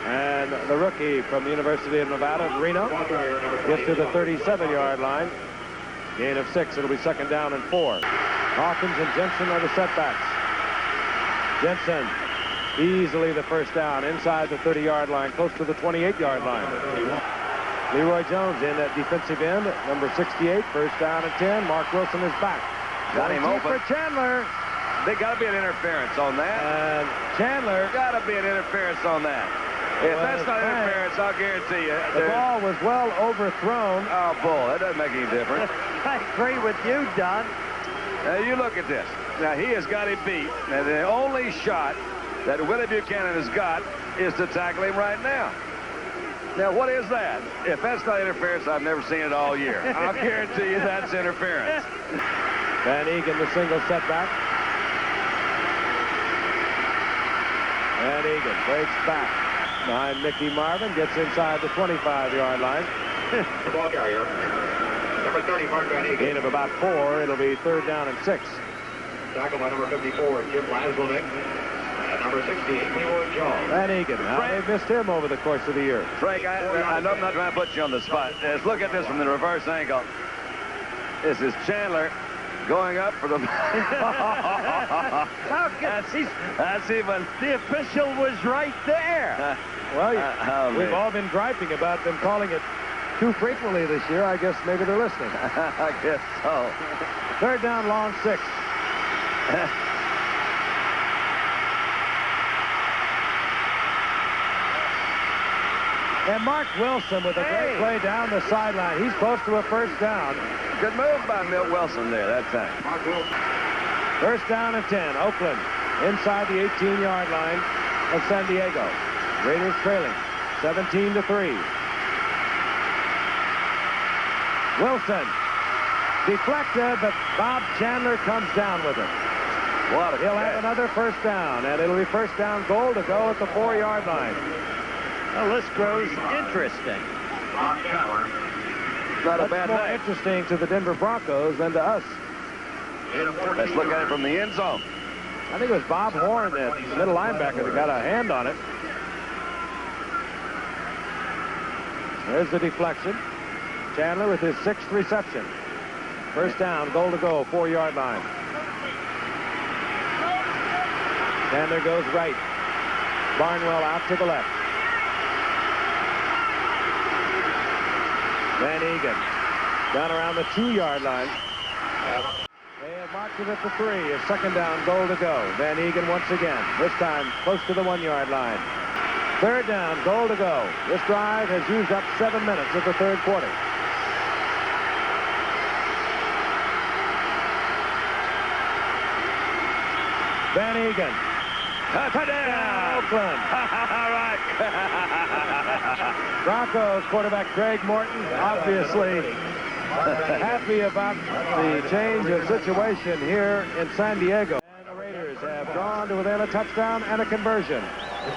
A: And the rookie from the University of Nevada, Reno, gets to the 37-yard line. Gain of 6. It'll be second down and 4. Hawkins and Jensen are the setbacks. Jensen easily the first down inside the 30-yard line, close to the 28-yard line. Leroy Jones in at defensive end, number 68, first down and 10. Mark Wilson is back.
C: Got him open.
A: For Chandler.
C: They got to be an interference on that.
A: And Chandler.
C: Got to be an interference on that. If that's not interference, I'll guarantee you.
A: The ball was well overthrown.
C: Oh, bull. That doesn't make any difference.
B: I agree with you, Don.
C: Now, you look at this. Now, he has got him beat. And the only shot that Willie Buchanan has got is to tackle him right now. Now, what is that? If that's not interference, I've never seen it all year. I'll guarantee you that's interference.
A: Van Egan, the single setback. Van Egan breaks back behind Mickey Marvin, gets inside the 25-yard line.
E: The ball carrier, number 30, Mark Van Egan.
A: Gain of about 4. It'll be third down and 6.
E: Tackle by number 54, Jim Laslenick. And number 68, Leroy Jones.
A: Van Egan. Now, they've missed him over the course of the year.
C: Frank, I know I'm not trying to put you on the spot. Let's look at this from the reverse angle. This is Chandler going up for the... That's even...
B: The official was right there.
A: Well, we've all been griping about them calling it too frequently this year. I guess maybe they're listening.
C: I guess so.
A: Third down, long 6. And Mark Wilson with a great play down the sideline. He's close to a first down.
C: Good move by Milt Wilson there that time.
A: First down and 10. Oakland inside the 18-yard line of San Diego. Raiders trailing 17-3. Wilson deflected, but Bob Chandler comes down with it. He'll have another first down, and it'll be first down goal to go at the 4-yard line.
B: Well, this grows interesting.
C: Not a bad
A: more
C: night.
A: Interesting to the Denver Broncos than to us.
C: Let's look at it from the end zone.
A: I think it was Bob Horn, that middle linebacker, that got a hand on it. There's the deflection. Chandler with his 6th reception. First down, goal to go, 4-yard line. Chandler goes right. Barnwell out to the left. Van Egan down around the 2-yard line. They have marked it at the 3. A second down, goal to go. Van Egan once again, this time close to the 1-yard line. Third down, goal to go. This drive has used up 7 minutes of the third quarter. Van Egan. Touchdown, Oakland.
B: All right.
A: Broncos quarterback Greg Morton obviously happy about the change of situation here in San Diego. And the Raiders have drawn to within a touchdown and a conversion.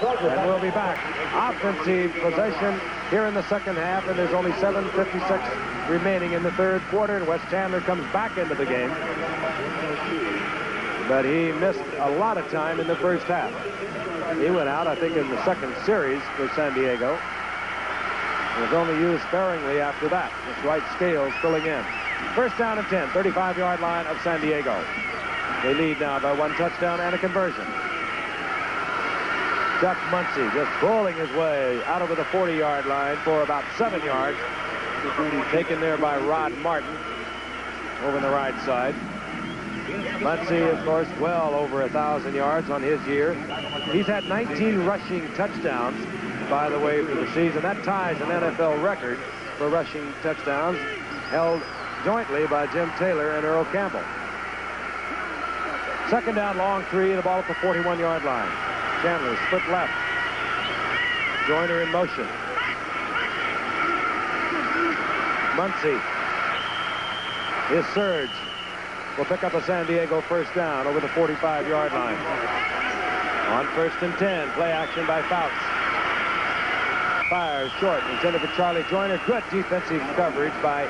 A: And we'll be back. Offensive possession here in the second half, and there's only 7:56 remaining in the third quarter, and Wes Chandler comes back into the game. But he missed a lot of time in the first half. He went out, I think, in the second series for San Diego. It was only used sparingly after that. With Wright Scales filling in. First down and 10, 35-yard line of San Diego. They lead now by 1 touchdown and a conversion. Chuck Muncie just bowling his way out over the 40-yard line for about 7 yards. Taken there by Rod Martin over on the right side. Muncie, of course, well over 1,000 yards on his year. He's had 19 rushing touchdowns, by the way, for the season. That ties an NFL record for rushing touchdowns, held jointly by Jim Taylor and Earl Campbell. Second down, long 3, the ball at the 41-yard line. Chandler split left. Joyner in motion. Muncie. His surge will pick up a San Diego first down over the 45-yard line. On 1st and 10, play action by Fouts. Fires short, intended for Charlie Joyner. Good defensive coverage by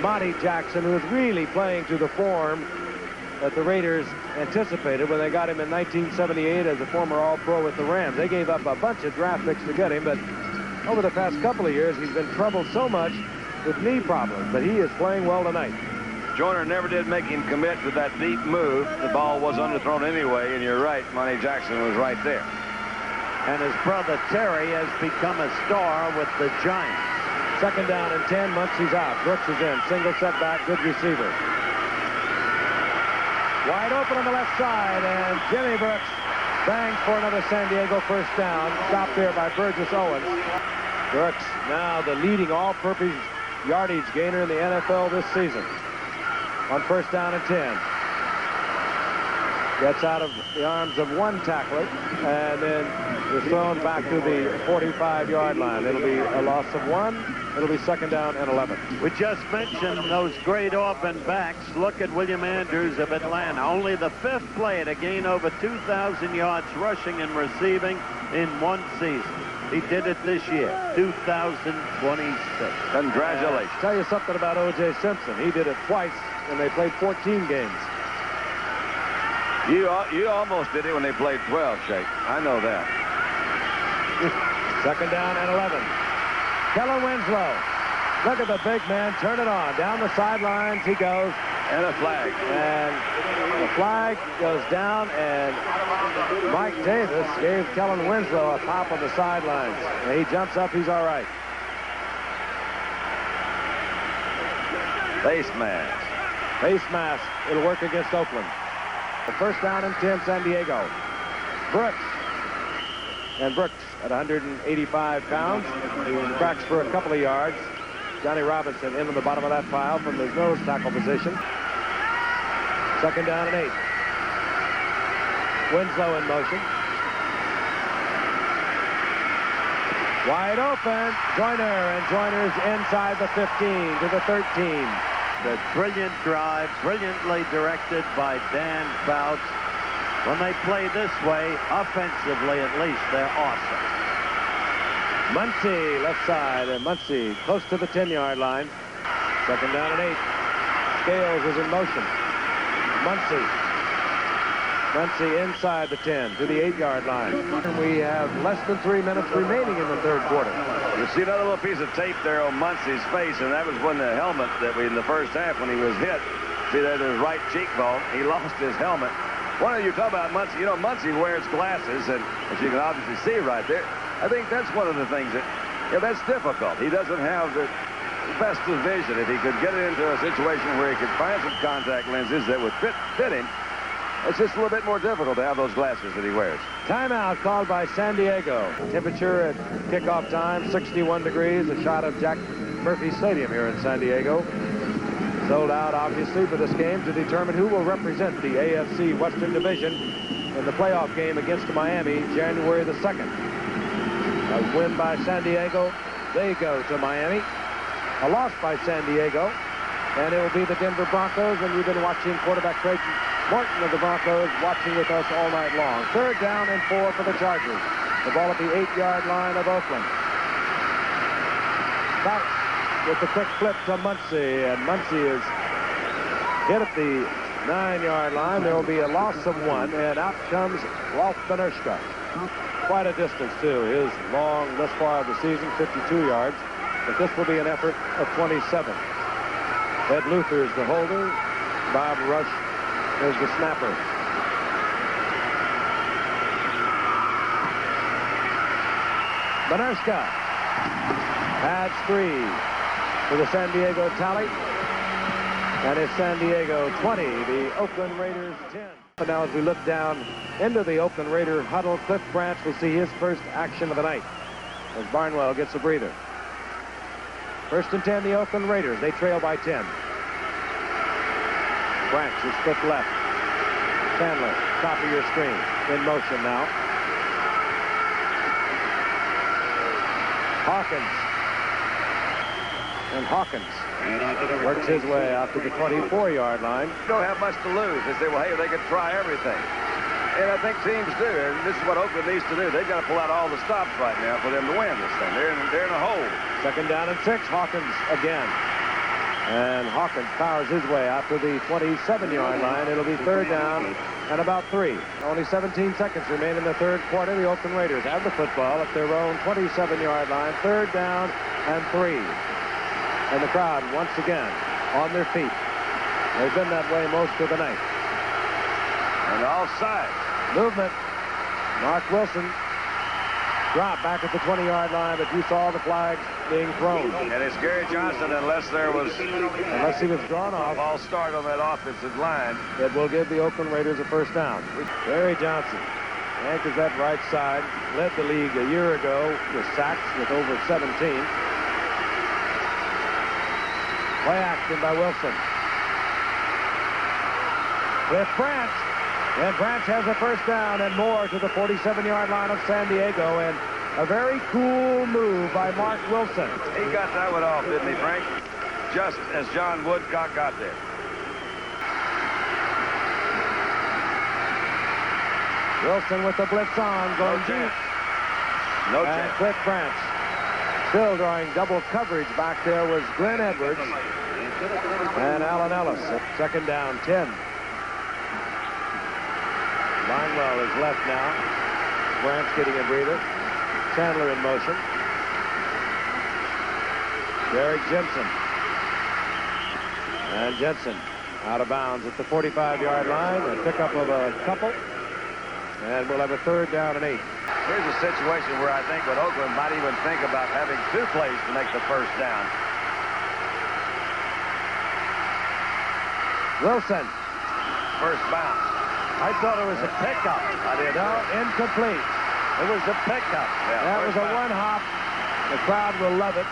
A: Monty Jackson, who is really playing to the form that the Raiders anticipated when they got him in 1978 as a former All-Pro with the Rams. They gave up a bunch of draft picks to get him, but over the past couple of years, he's been troubled so much with knee problems, but he is playing well tonight.
C: Joyner never did make him commit to that deep move. The ball was underthrown anyway, and you're right, Monty Jackson was right there.
B: And his brother Terry has become a star with the Giants.
A: Second down and 10, Muncie's out. Brooks is in, single setback, good receiver. Wide open on the left side, and Jimmy Brooks bangs for another San Diego first down. Stopped there by Burgess Owens. Brooks now the leading all-purpose yardage gainer in the NFL this season. On first down and 10. Gets out of the arms of one tackler and then is thrown back to the 45-yard line. It'll be a loss of 1. It'll be second down and 11.
B: We just mentioned those great Auburn backs. Look at William Andrews of Atlanta. Only the 5th player to gain over 2,000 yards rushing and receiving in one season. He did it this year, 2026.
C: Congratulations.
A: Tell you something about O.J. Simpson. He did it twice, and they played 14 games.
C: You almost did it when they played 12, Shake. I know that.
A: Second down and 11. Kellen Winslow. Look at the big man. Turn it on. Down the sidelines he goes.
C: And a flag.
A: And the flag goes down, and Mike Davis gave Kellen Winslow a pop on the sidelines. And he jumps up. He's all right.
C: Face mask.
A: Face mask. It'll work against Oakland. The first down and 10, San Diego. Brooks. And Brooks at 185 pounds. He cracks for a couple of yards. Johnny Robinson in on the bottom of that pile from his nose tackle position. Second down and 8. Winslow in motion. Wide open. Joyner, and Joyner's inside the 15 to the 13.
B: The brilliant drive, brilliantly directed by Dan Fouts. When they play this way, offensively at least, they're awesome.
A: Muncie, left side, and Muncie close to the 10-yard line. Second down and 8. Scales is in motion. Muncie Muncie inside the 10 to the 8-yard line. We have less than 3 minutes remaining in the third quarter.
C: You see another little piece of tape there on Muncie's face, and that was when the helmet that in the first half when he was hit. See there's his right cheekbone. He lost his helmet. One of you talk about Muncie. You know, Muncie wears glasses, and as you can obviously see right there, I think that's one of the things that, that's difficult. He doesn't have the best of vision. If he could get it into a situation where he could find some contact lenses that would fit him, it's just a little bit more difficult to have those glasses that he wears.
A: Timeout called by San Diego. Temperature at kickoff time, 61 degrees. A shot of Jack Murphy Stadium here in San Diego. Sold out, obviously, for this game to determine who will represent the AFC Western Division in the playoff game against Miami, January the 2nd. A win by San Diego. They go to Miami. A loss by San Diego. And it will be the Denver Broncos. And we've been watching quarterback Craig Morton of the Broncos watching with us all night long. 3rd down and 4 for the Chargers. The ball at the 8-yard line of Oakland. Fouts with the quick flip to Muncie, and Muncie is hit at the 9-yard line. There will be a loss of 1, and out comes Rolf Benerschka. Quite a distance, too. His long thus far of the season, 52 yards, but this will be an effort of 27. Ed Luther is the holder. Bob Rush is the snapper. Benerschka adds 3 to the San Diego tally. And it's San Diego 20, the Oakland Raiders 10. But now as we look down into the Oakland Raider huddle, Cliff Branch will see his first action of the night as Barnwell gets a breather. 1st and 10, the Oakland Raiders. They trail by 10. Branch is split left. Chandler, top of your screen, in motion now. Hawkins. And Hawkins works his way out to the 24-yard line.
C: You don't have much to lose. They say, well, hey, they could try everything. And I think teams do. And this is what Oakland needs to do. They've got to pull out all the stops right now for them to win this thing. They're in a hole.
A: 2nd down and 6. Hawkins again. And Hawkins powers his way out to the 27-yard line. It'll be 3rd down and about 3. Only 17 seconds remain in the third quarter. The Oakland Raiders have the football at their own 27-yard line. 3rd down and 3. And the crowd once again on their feet. They've been that way most of the night.
C: And all sides.
A: Movement. Mark Wilson dropped back at the 20-yard line, but you saw the flags being thrown.
C: And it's Gary Johnson, unless
A: he was drawn off.
C: All start on that offensive line.
A: It will give the Oakland Raiders a 1st down. Gary Johnson anchors that right side. Led the league a year ago with sacks with over 17. Play action by Wilson. With Branch. And Branch has a 1st down and more to the 47-yard line of San Diego. And a very cool move by Mark Wilson.
C: He got that one off, didn't he, Frank? Just as John Woodcock got there.
A: Wilson with the blitz on, going deep.
C: No
A: and
C: chance.
A: Cliff Branch still drawing double coverage. Back there was Glenn Edwards and Alan Ellis. 2nd down, 10. Barnwell is left now. Branch getting a breather. Chandler in motion. Derek Jensen. And Jensen out of bounds at the 45-yard line. A pickup of a couple. And we'll have a 3rd down and 8.
C: Here's a situation where I think what Oakland might even think about having 2 plays to make the 1st down.
A: Wilson.
C: First bounce.
A: I thought it was a pickup.
C: I did.
A: No, incomplete. It was a pickup.
C: Yeah,
A: that was a one-hop. The crowd will love it.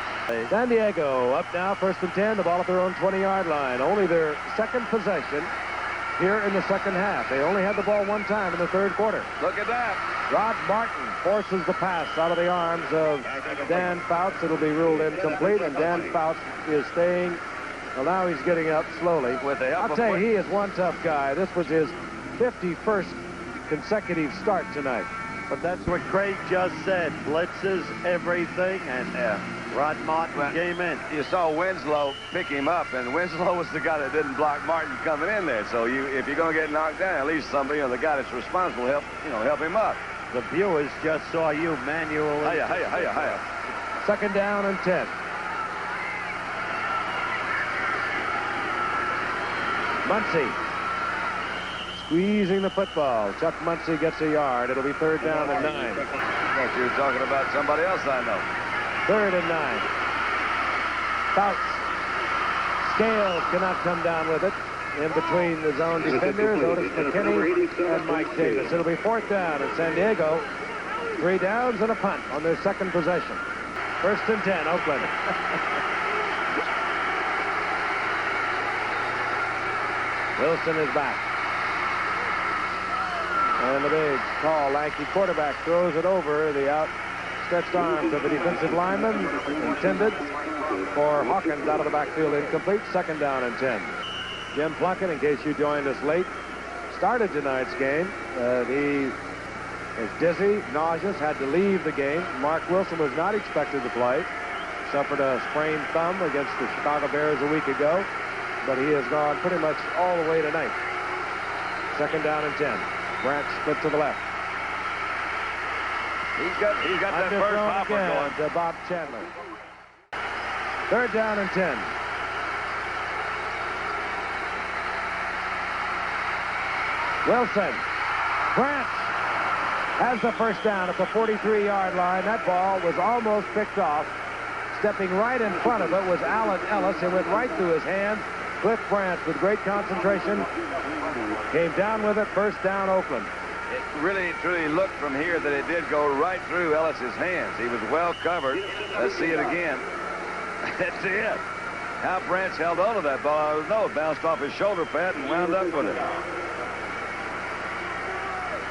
A: San Diego up now, 1st and 10. The ball at their own 20-yard line. Only their 2nd possession here in the 2nd half. They only had the ball 1 time in the 3rd quarter.
C: Look at that.
A: Rod Martin forces the pass out of the arms of Dan Fouts. It'll be ruled incomplete, and Dan Fouts is staying. Well, now he's getting up slowly. I'll tell you, he is one tough guy. This was his 51st consecutive start tonight.
B: But that's what Craig just said. Blitzes, everything, and Rod Martin came in.
C: You saw Winslow pick him up, and Winslow was the guy that didn't block Martin coming in there. So if you're going to get knocked down, at least somebody, the guy that's responsible, help him up.
B: The viewers just saw you manually.
C: Hiya.
A: Second down and 10. Muncie squeezing the football. Chuck Muncie gets a yard. It'll be third down and 9.
C: I thought you were talking about somebody else I know.
A: Third and 9. Fouts. Scales cannot come down with it. In between the zone defenders, Otis McKinney and Mike Davis. It'll be fourth down in San Diego. 3 downs and a punt on their second possession. First and 10, Oakland. Wilson is back. And the big, tall, lanky quarterback throws it over the outstretched arms of the defensive lineman. Intended for Hawkins out of the backfield, incomplete. Second down and 10. Jim Plunkett, in case you joined us late, started tonight's game. He was dizzy, nauseous, had to leave the game. Mark Wilson was not expected to play. Suffered a sprained thumb against the Chicago Bears a week ago, but he has gone pretty much all the way tonight. Second down and 10. Branch split to the left.
C: He's got that first hopper going
A: to Bob Chandler. Third down and 10. Wilson. Branch has the first down at the 43-yard line. That ball was almost picked off. Stepping right in front of it was Allen Ellis. It went right through his hands. Cliff Branch, with great concentration, came down with it. First down, Oakland.
C: It really, truly looked from here that it did go right through Ellis's hands. He was well covered. Let's see it again. That's it. How Branch held on to that ball, I don't know. It bounced off his shoulder pad and wound up with it.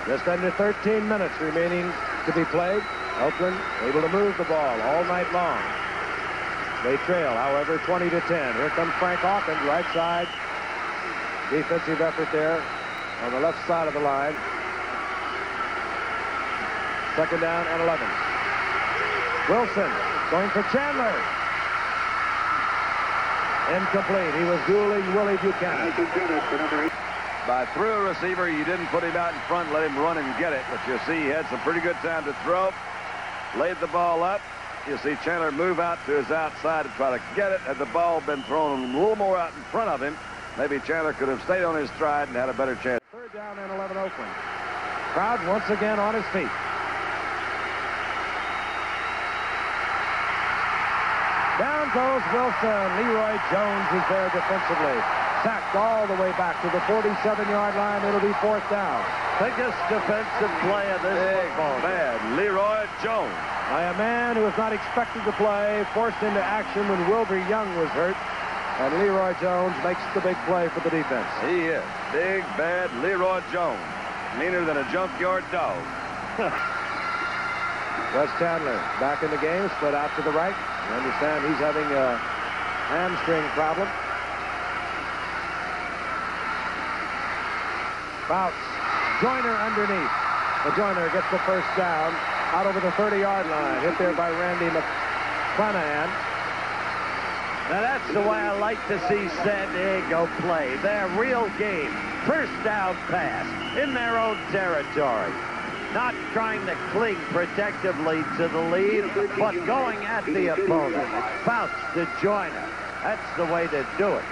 A: Just under 13 minutes remaining to be played. Oakland able to move the ball all night long. They trail, however, 20 to 10. Here comes Frank Hawkins, right side. Defensive effort there on the left side of the line. Second down and 11. Wilson going for Chandler. Incomplete. He was dueling Willie Buchanan.
C: By through a receiver, you didn't put him out in front, let him run and get it. But you see he had some pretty good time to throw. Laid the ball up. You see Chandler move out to his outside to try to get it. Had the ball been thrown a little more out in front of him, maybe Chandler could have stayed on his stride and had a better chance.
A: Third down and 11, Oakland. Crowd once again on his feet. Down goes Wilson. Leroy Jones is there defensively. Sacked all the way back to the 47-yard line. It'll be fourth down.
B: Biggest defensive play of this football.
C: Bad. Leroy Jones.
A: By a man who was not expected to play, forced into action when Wilbur Young was hurt. And Leroy Jones makes the big play for the defense.
C: He is. Big, bad Leroy Jones. Meaner than a junkyard dog.
A: Wes Chandler back in the game, split out to the right. I understand he's having a hamstring problem. Fouts. Joyner underneath. The Joyner gets the first down out over the 30-yard line. Hit there by Randy McClanahan.
B: Now that's the way I like to see San Diego play. Their real game. First down pass in their own territory. Not trying to cling protectively to the lead, but going at the opponent. Fouts to Joyner. That's the way to do it.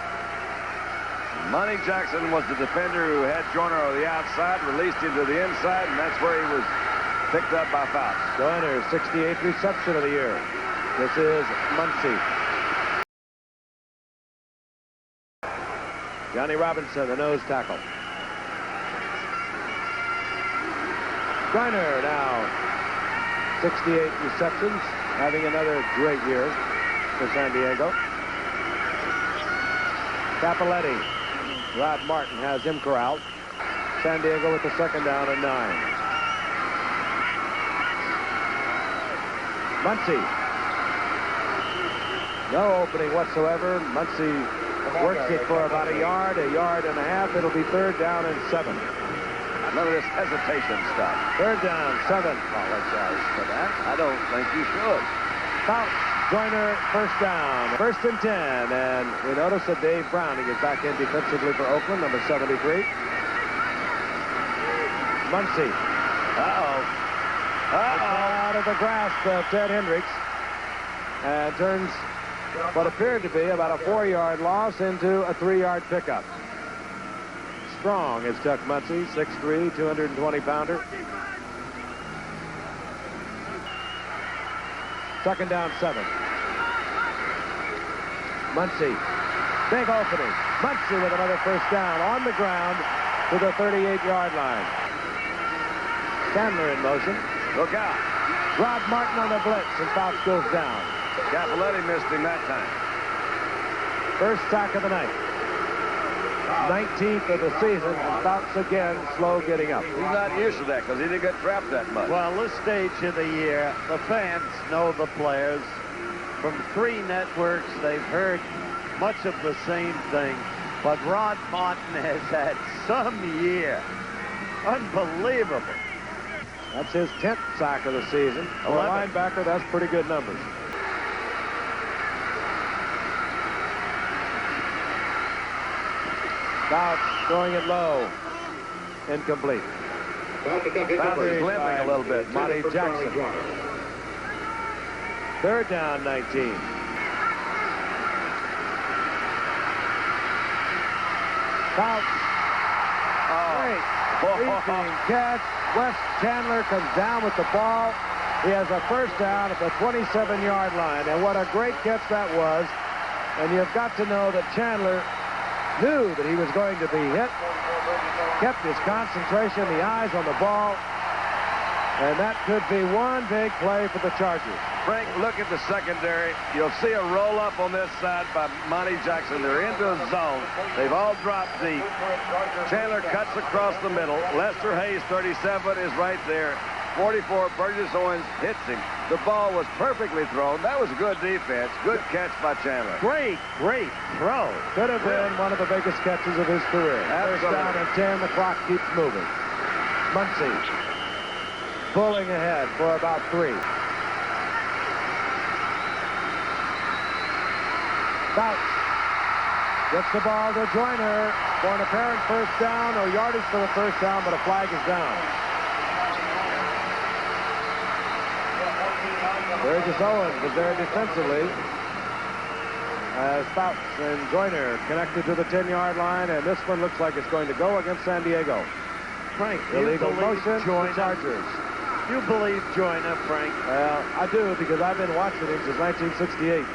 C: Money Jackson was the defender who had Joyner on the outside, released him to the inside, and that's where he was picked up by Fouts.
A: Joyner's 68th reception of the year. This is Muncie. Johnny Robinson, the nose tackle. Joyner now 68 receptions, having another great year for San Diego. Capoletti. Rod Martin has him corralled. San Diego with the second down and 9. Muncie. No opening whatsoever. Muncie works it for about a yard and a half. It'll be third down and 7.
C: None of this hesitation stuff.
A: Third down, 7.
C: Apologize for that. I don't think you should.
A: Fouts, Joyner, first down. 1st and 10. And we notice that Dave Browning is back in defensively for Oakland, number 73. Muncie. Out of the grasp of Ted Hendricks. And turns what appeared to be about a 4-yard loss into a 3-yard pickup. Strong is Chuck Muncie, 6'3", 220-pounder. 2nd down, 7. Muncie, big opening. Muncie with another first down on the ground to the 38-yard line. Chandler in motion.
C: Look out.
A: Rod Martin on the blitz, and Fouts goes down.
C: Capoletti missed him that time.
A: First sack of the night. 19th of the season, and Fouts again slow getting up.
C: He's not used to that because he didn't get trapped that much.
B: Well, this stage of the year, the fans know the players. From 3 networks, they've heard much of the same thing. But Rod Martin has had some year. Unbelievable.
A: That's his 10th sack of the season. For a
B: 11.
A: linebacker, that's pretty good numbers. Fouts throwing it low. Incomplete.
C: Boundary's limping a little bit.
A: Monty Jackson. 3rd down, 19. Fouts. Great. Leaping catch. Wes Chandler comes down with the ball. He has a first down at the 27-yard line. And what a great catch that was. And you've got to know that Chandler knew that he was going to be hit. Kept his concentration, the eyes on the ball. And that could be one big play for the Chargers.
C: Frank, look at the secondary. You'll see a roll-up on this side by Monty Jackson. They're into a zone. They've all dropped deep. Chandler cuts across the middle. Lester Hayes, 37, is right there. 44, Burgess Owens hits him. The ball was perfectly thrown. That was good defense. Good catch by Chandler.
B: Great throw.
A: Could have been one of the biggest catches of his career. First down and 10. The clock keeps moving. Muncie pulling ahead for about 3. Fouts gets the ball to Joyner for an apparent first down. No yardage for the first down, but a flag is down. Burgess Owens was there defensively as Fouts and Joyner connected to the 10-yard line, and this one looks like it's going to go against San Diego.
B: Frank,
A: Illegal motion,
B: Joyner?
A: Chargers.
B: You believe Joyner, Frank?
A: Well, I do, because I've been watching him since 1968.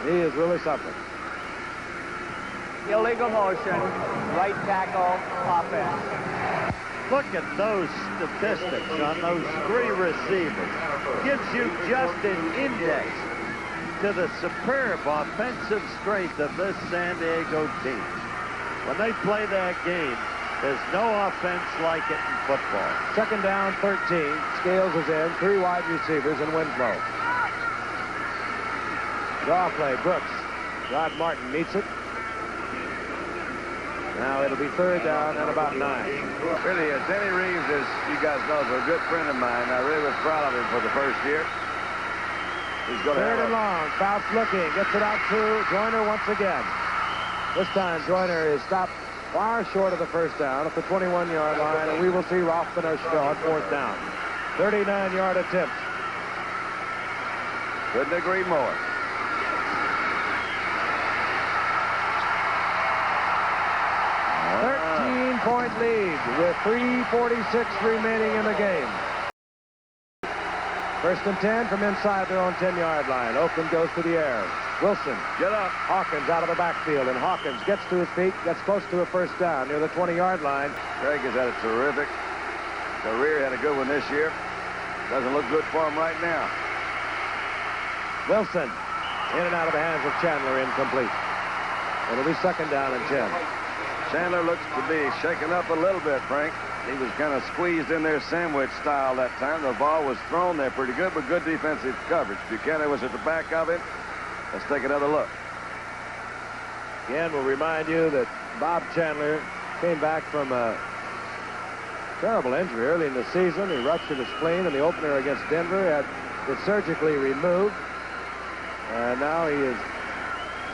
A: He is really something.
F: Illegal motion, right tackle, offense.
B: Look at those statistics on those 3 receivers. Gives you just an index to the superb offensive strength of this San Diego team. When they play that game, there's no offense like it in football.
A: 2nd down, 13. Scales is in. 3 wide receivers and Winslow. Draw play, Brooks. Rod Martin meets it. Now it'll be 3rd down and about 9.
C: Really, Denny Reeves, as you guys know, is a good friend of mine. I really was proud of him for the first year. He's going to
A: 3rd and long. Fouts looking. Gets it out to Joyner once again. This time Joyner is stopped far short of the first down at the 21-yard line, and we will see Rothman or Stroh on 4th down. 39-yard attempt.
C: Couldn't agree more.
A: 13-point lead with 3:46 remaining in the game. 1st and 10 from inside their own 10-yard line. Oakland goes to the air. Wilson.
C: Get up.
A: Hawkins out of the backfield, and Hawkins gets to his feet, gets close to a first down near the 20-yard line.
C: Craig has had a terrific career. Had a good one this year. Doesn't look good for him right now.
A: Wilson in and out of the hands of Chandler, incomplete. It'll be 2nd down and 10.
C: Chandler looks to be shaken up a little bit, Frank. He was kind of squeezed in there sandwich style that time. The ball was thrown there pretty good, but good defensive coverage. Buchanan was at the back of him. Let's take another look.
A: Again, we'll remind you that Bob Chandler came back from a terrible injury early in the season. He ruptured his spleen in the opener against Denver, had it surgically removed, and now he is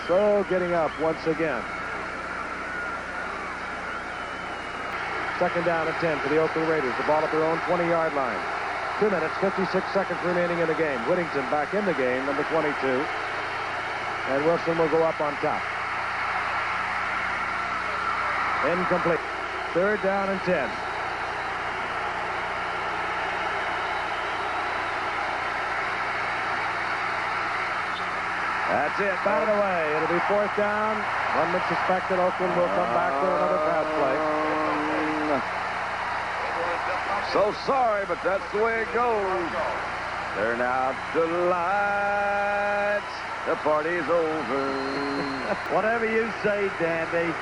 A: so getting up once again. Second down and 10 for the Oakland Raiders. The ball at their own 20-yard line. 2 minutes, 56 seconds remaining in the game. Whittington back in the game, number 22. And Wilson will go up on top. Incomplete. Third down and 10. That's it. Batted away. It'll be fourth down. One man suspected. Oakland will come back for another pass play.
C: So sorry, but that's the way it goes. Turn out the lights. The party's over.
B: Whatever you say, Dandy.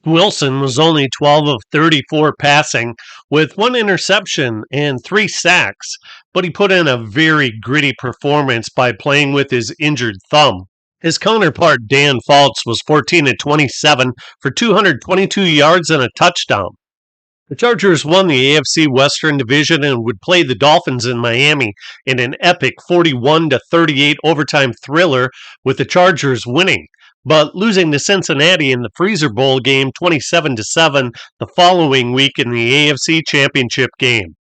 D: Wilson was only 12 of 34 passing with 1 interception and 3 sacks, but he put in a very gritty performance by playing with his injured thumb. His counterpart, Dan Fouts, was 14 of 27 for 222 yards and a touchdown. The Chargers won the AFC Western Division and would play the Dolphins in Miami in an epic 41-38 overtime thriller, with the Chargers winning, but losing to Cincinnati in the Freezer Bowl game 27-7 the following week in the AFC Championship game.